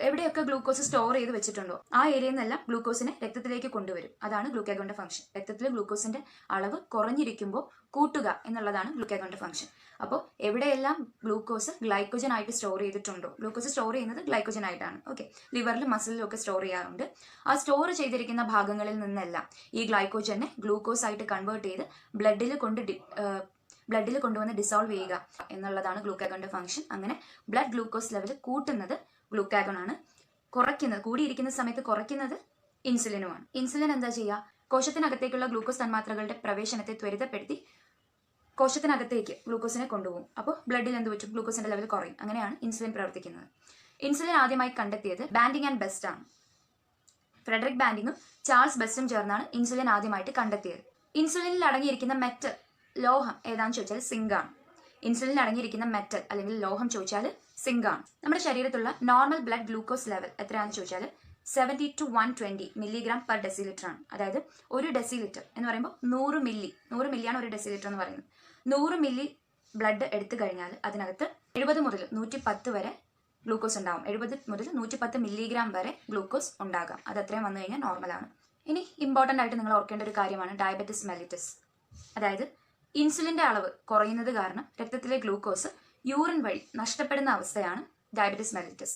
എവിടെയൊക്കെ ഗ്ലൂക്കോസ് സ്റ്റോർ ചെയ്ത് വെച്ചിട്ടുണ്ടോ ആ ഏരിയയിൽ നിന്നെല്ലാം ഗ്ലൂക്കോസിനെ രക്തത്തിലേക്ക് കൊണ്ടുവരും. അതാണ് ഗ്ലൂക്കാഗോണിന്റെ ഫംഗ്ഷൻ. രക്തത്തിൽ ഗ്ലൂക്കോസിന്റെ അളവ് കുറഞ്ഞിരിക്കുമ്പോൾ കൂട്ടുക എന്നുള്ളതാണ് ഗ്ലൂക്കാഗോണിന്റെ ഫംഗ്ഷൻ. അപ്പോൾ എവിടെയെല്ലാം ഗ്ലൂക്കോസ് ഗ്ലൈക്കോജൻ ആയിട്ട് സ്റ്റോർ ചെയ്തിട്ടുണ്ടോ, ഗ്ലൂക്കോസ് സ്റ്റോർ ചെയ്യുന്നത് ഗ്ലൈക്കോജൻ ആയിട്ടാണ്. ഓക്കെ, ലിവറിലും മസിലിലും ഒക്കെ സ്റ്റോർ ചെയ്യാറുണ്ട്. ആ സ്റ്റോർ ചെയ്തിരിക്കുന്ന ഭാഗങ്ങളിൽ നിന്നെല്ലാം ഈ ഗ്ലൈക്കോജനെ ഗ്ലൂക്കോസ് ആയിട്ട് കൺവേർട്ട് ചെയ്ത് ബ്ലഡിൽ കൊണ്ടുവന്ന് ഡിസോൾവ് ചെയ്യുക എന്നുള്ളതാണ് ഗ്ലൂക്കാഗോണിന്റെ ഫംഗ്ഷൻ. അങ്ങനെ ബ്ലഡ് ഗ്ലൂക്കോസ് ലെവൽ കൂട്ടുന്നത് ഗ്ലൂക്കാഗോൺ ആണ്, കുറയ്ക്കുന്നത്, കൂടിയിരിക്കുന്ന സമയത്ത് കുറയ്ക്കുന്നത് ഇൻസുലിനുമാണ്. ഇൻസുലിൻ എന്താ ചെയ്യുക? കോശത്തിനകത്തേക്കുള്ള ഗ്ലൂക്കോസ് തന്മാത്രകളുടെ പ്രവേശനത്തെ ത്വരിതപ്പെടുത്തി കോശത്തിനകത്തേക്ക് ഗ്ലൂക്കോസിനെ കൊണ്ടുപോകും. അപ്പോൾ ബ്ലഡിൽ എന്ത് പറ്റും? ഗ്ലൂക്കോസിന്റെ ലെവൽ കുറയും. അങ്ങനെയാണ് ഇൻസുലിൻ പ്രവർത്തിക്കുന്നത്. ഇൻസുലിൻ ആദ്യമായി കണ്ടെത്തിയത് ബാൻഡിങ് ആൻഡ് ബെസ്റ്റ് ആണ്. ഫ്രെഡറിക് ബാൻഡിങ്ങും ചാൾസ് ബെസ്റ്റും ചേർന്നാണ് ഇൻസുലിൻ ആദ്യമായിട്ട് കണ്ടെത്തിയത്. ഇൻസുലിനിൽ അടങ്ങിയിരിക്കുന്ന മെറ്റൽ, ലോഹം ഏതാണെന്ന് ചോദിച്ചാൽ സിങ്ക് ആണ്. ഇൻസുലിനിൽ അടങ്ങിയിരിക്കുന്ന മെറ്റൽ അല്ലെങ്കിൽ ലോഹം ചോദിച്ചാൽ സിങ്ക് ആണ്. നമ്മുടെ ശരീരത്തിലുള്ള നോർമൽ ബ്ലഡ് ഗ്ലൂക്കോസ് ലെവൽ എത്രയാണെന്ന് ചോദിച്ചാൽ 70 to 120 മില്ലിഗ്രാം പെർ ഡെസിലിറ്റർ ആണ്. അതായത് ഒരു ഡെസിലിറ്റർ എന്ന് പറയുമ്പോൾ 100 മില്ലിയാണ് ഒരു ഡെസിലിറ്റർ എന്ന് പറയുന്നത്. 100 മില്ലി ബ്ലഡ് എടുത്തു കഴിഞ്ഞാൽ അതിനകത്ത് 70 മുതൽ 110 വരെ ഗ്ലൂക്കോസ് ഉണ്ടാകും. 70 മുതൽ 110 മില്ലിഗ്രാം വരെ ഗ്ലൂക്കോസ് ഉണ്ടാകാം. അത് അത്രയും വന്നു കഴിഞ്ഞാൽ നോർമലാണ്. ഇനി ഇമ്പോർട്ടൻ്റ് ആയിട്ട് നിങ്ങൾ ഓർക്കേണ്ട ഒരു കാര്യമാണ് ഡയബറ്റിസ് മെലിറ്റസ്. അതായത് ഇൻസുലിന്റെ അളവ് കുറയുന്നത് കാരണം രക്തത്തിലെ ഗ്ലൂക്കോസ് യൂറിൻ വഴി നഷ്ടപ്പെടുന്ന അവസ്ഥയാണ് ഡയബറ്റിസ് മെലിറ്റസ്.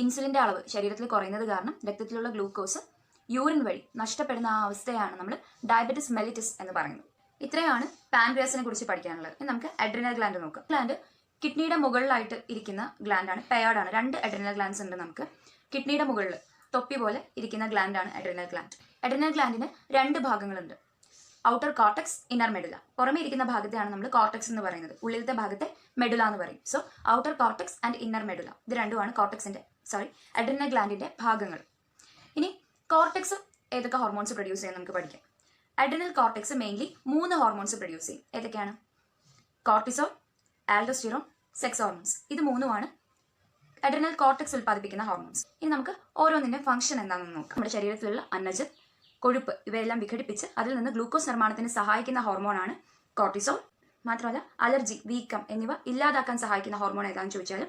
ഇൻസുലിന്റെ അളവ് ശരീരത്തിൽ കുറയുന്നത് കാരണം രക്തത്തിലുള്ള ഗ്ലൂക്കോസ് യൂറിൻ വഴി നഷ്ടപ്പെടുന്ന ആ അവസ്ഥയാണ് നമ്മൾ ഡയബറ്റിസ് മെലിറ്റസ് എന്ന് പറയുന്നത്. ഇത്രയാണ് പാൻക്രിയാസിനെ കുറിച്ച് പഠിക്കാനുള്ളത്. ഇനി നമുക്ക് അഡ്രിനൽ ഗ്ലാൻഡ് നോക്കാം. ഗ്ലാൻഡ് കിഡ്നിയുടെ മുകളിലായിട്ട് ഇരിക്കുന്ന ഗ്ലാൻഡാണ്, പെയർഡാണ്. 2 അഡ്രിനൽ ഗ്ലാൻഡ്സ് ഉണ്ട് നമുക്ക്. കിഡ്നിയുടെ മുകളിൽ തൊപ്പി പോലെ ഇരിക്കുന്ന ഗ്ലാൻഡാണ് അഡ്രിനൽ ഗ്ലാൻഡ്. അഡ്രിനൽ ഗ്ലാൻഡിന് 2 ഭാഗങ്ങളുണ്ട്, ഔട്ടർ കോർട്ടക്സ്, ഇന്നർ മെഡുല. പുറമെ ഇരിക്കുന്ന ഭാഗത്തെയാണ് നമ്മൾ കോർട്ടക്സ് എന്ന് പറയുന്നത്, ഉള്ളിലത്തെ ഭാഗത്തെ മെഡുല എന്ന് പറയും. So outer cortex and inner medulla, ഇത് രണ്ടുമാണ് അഡ്രിനൽ ഗ്ലാൻഡിന്റെ ഭാഗങ്ങൾ. ഇനി കോർട്ടക്സ് ഏതൊക്കെ ഹോർമോൺസ് പ്രൊഡ്യൂസ് ചെയ്യാൻ നമുക്ക് പഠിക്കാം. Adrenal cortex mainly 3 hormones produce ചെയ്യും. ഏതൊക്കെയാണ്? Cortisol, aldosterone, sex hormones. ഇത് 3ഉമാണ് അഡ്രിനൽ കോർട്ടക്സ് ഉൽപ്പാദിപ്പിക്കുന്ന ഹോർമോൺസ്. ഇനി നമുക്ക് ഓരോന്നിന്റെ ഫംഗ്ഷൻ എന്താണെന്ന് നോക്കാം. നമ്മുടെ ശരീരത്തിലുള്ള അന്നജം, കൊഴുപ്പ് ഇവയെല്ലാം വിഘടിപ്പിച്ച് അതിൽ നിന്ന് ഗ്ലൂക്കോസ് നിർമ്മാണത്തിന് സഹായിക്കുന്ന ഹോർമോണാണ് കോർട്ടിസോൾ. മാത്രമല്ല അലർജി, വീക്കം എന്നിവ ഇല്ലാതാക്കാൻ സഹായിക്കുന്ന ഹോർമോൺ ഏതാണെന്ന് ചോദിച്ചാൽ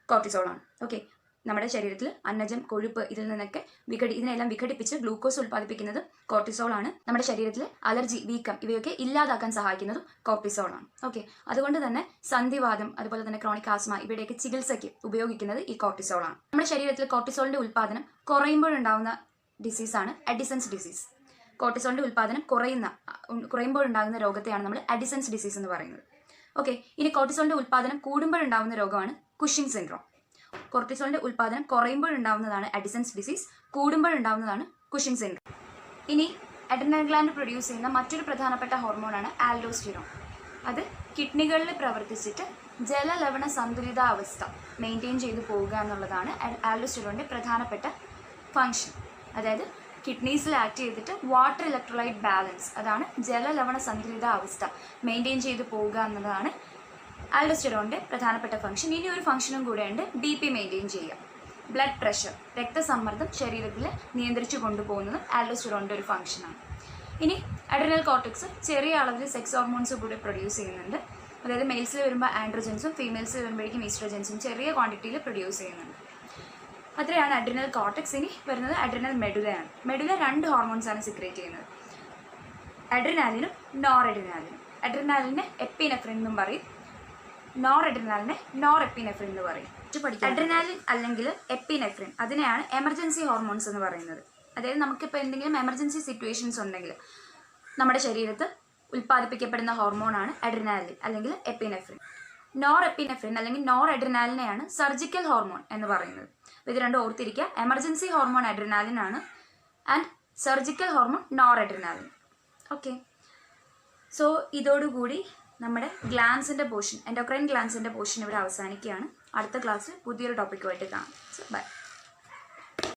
കോർട്ടിസോളാണ്. ഓക്കെ, നമ്മുടെ ശരീരത്തിൽ അന്നജം, കൊഴുപ്പ് ഇതിനെല്ലാം വിഘടിപ്പിച്ച് ഗ്ലൂക്കോസ് ഉൽപ്പാദിപ്പിക്കുന്നത് കോർട്ടിസോളാണ്. നമ്മുടെ ശരീരത്തിൽ അലർജി, വീക്കം ഇവയൊക്കെ ഇല്ലാതാക്കാൻ സഹായിക്കുന്നത് കോർട്ടിസോളാണ്. ഓക്കെ, അതുകൊണ്ട് തന്നെ സന്ധിവാതം, അതുപോലെ തന്നെ ക്രോണിക് ആസ്മ ഇവയുടെയൊക്കെ ചികിത്സയ്ക്ക് ഉപയോഗിക്കുന്നത് ഈ കോർട്ടിസോളാണ്. നമ്മുടെ ശരീരത്തിൽ കോർട്ടിസോളിന്റെ ഉൽപ്പാദനം കുറയുമ്പോഴുണ്ടാകുന്ന ഡിസീസാണ് അഡിസൻസ് ഡിസീസ്. കോർട്ടിസോളിന്റെ ഉൽപ്പാദനം കുറയുമ്പോഴുണ്ടാകുന്ന രോഗത്തെയാണ് നമ്മൾ അഡിസൻസ് ഡിസീസ് എന്ന് പറയുന്നത്. ഓക്കെ, ഇനി കോർട്ടിസോളിന്റെ ഉൽപ്പാദനം കൂടുമ്പോഴുണ്ടാകുന്ന രോഗമാണ് കുഷിംഗ് സിൻഡ്രോം. കോർട്ടിസോളിന്റെ ഉൽപ്പാദനം കുറയുമ്പോഴുണ്ടാവുന്നതാണ് അഡിസൻസ് ഡിസീസ്, കൂടുമ്പോഴുണ്ടാവുന്നതാണ് കുഷിംഗ് സിൻഡ്രോം. ഇനി അഡ്രിനൽ ഗ്ലാൻഡ് പ്രൊഡ്യൂസ് ചെയ്യുന്ന മറ്റൊരു പ്രധാനപ്പെട്ട ഹോർമോണാണ് ആൽഡോസ്റ്റിറോൺ. അത് കിഡ്നികളിൽ പ്രവർത്തിച്ചിട്ട് ജലലവണ സന്തുലിതാവസ്ഥ മെയിൻറ്റെയിൻ ചെയ്തു പോവുക എന്നുള്ളതാണ് ആൽഡോസ്റ്റിറോണിന്റെ പ്രധാനപ്പെട്ട ഫങ്ഷൻ. അതായത് കിഡ്നീസിൽ ആക്ട് ചെയ്തിട്ട് വാട്ടർ ഇലക്ട്രോലൈറ്റ് ബാലൻസ്, അതാണ് ജലലവണ സന്തുലിതാവസ്ഥ മെയിൻറ്റെയിൻ ചെയ്തു പോവുക എന്നതാണ് ആൽഡോസ്റ്റിറോണിന്റെ പ്രധാനപ്പെട്ട ഫംഗ്ഷൻ. ഇനി ഒരു ഫംഗ്ഷനും കൂടെ ഉണ്ട്, BP മെയിൻറ്റെയിൻ ചെയ്യുക. ബ്ലഡ് പ്രഷർ, രക്തസമ്മർദ്ദം ശരീരത്തിൽ നിയന്ത്രിച്ചു കൊണ്ടുപോകുന്നത് ആൽഡോസ്റ്റിറോണിന്റെ ഒരു ഫംഗ്ഷനാണ്. ഇനി അഡ്രിനൽ കോർട്ടക്സ് ചെറിയ അളവിൽ സെക്സ് ഹോർമോൺസ് കൂടെ പ്രൊഡ്യൂസ് ചെയ്യുന്നുണ്ട്. അതായത് മെയിൽസിൽ വരുമ്പോൾ ആൻഡ്രോജൻസും ഫീമെയിൽസിൽ വരുമ്പോഴേക്കും ഈസ്ട്രോജൻസും ചെറിയ ക്വാണ്ടിറ്റിയിൽ പ്രൊഡ്യൂസ് ചെയ്യുന്നുണ്ട്. അത്രയാണ് അഡ്രിനൽ കോർട്ടക്സ്. ഇനി വരുന്നത് അഡ്രിനൽ മെഡുലയാണ്. മെഡുല 2 ഹോർമോൺസാണ് സിക്രേറ്റ് ചെയ്യുന്നത്, അഡ്രിനാലിനും നോർ അഡ്രിനാലിനും. അഡ്രിനാലിനെ എപ്പിനെഫ്രിൻ എന്നും പറയും, നോർ അഡ്രിനാലിനെ നോർ എപ്പിനെഫ്രിൻ എന്ന് പറയും. അഡ്രിനാലിൻ അല്ലെങ്കിൽ എപ്പിനെഫ്രിൻ അതിനെയാണ് എമർജൻസി ഹോർമോൺസ് എന്ന് പറയുന്നത്. അതായത് നമുക്കിപ്പോൾ എന്തെങ്കിലും എമർജൻസി സിറ്റുവേഷൻസ് ഉണ്ടെങ്കിൽ നമ്മുടെ ശരീരത്തിൽ ഉൽപ്പാദിപ്പിക്കപ്പെടുന്ന ഹോർമോണാണ് അഡ്രിനാലിൻ അല്ലെങ്കിൽ എപ്പിനെഫ്രിൻ. നോർ എപ്പിനെഫ്രിൻ അല്ലെങ്കിൽ നോർ അഡ്രിനാലിനെയാണ് സർജിക്കൽ ഹോർമോൺ എന്ന് പറയുന്നത്. അപ്പോൾ ഇത് രണ്ടും ഓർത്തിരിക്കുക. എമർജൻസി ഹോർമോൺ അഡ്രിനാലിൻ ആണ് and surgical hormone nor adrenaline. Okay, so ഇതോടുകൂടി നമ്മുടെ ഗ്ലാൻസിൻ്റെ പോർഷൻ, എൻഡോക്രൈൻ ഗ്ലാൻസിൻ്റെ പോർഷൻ ഇവിടെ അവസാനിക്കുകയാണ്. അടുത്ത ക്ലാസ്സിൽ പുതിയൊരു ടോപ്പിക്കുമായിട്ട് കാണാം. So by.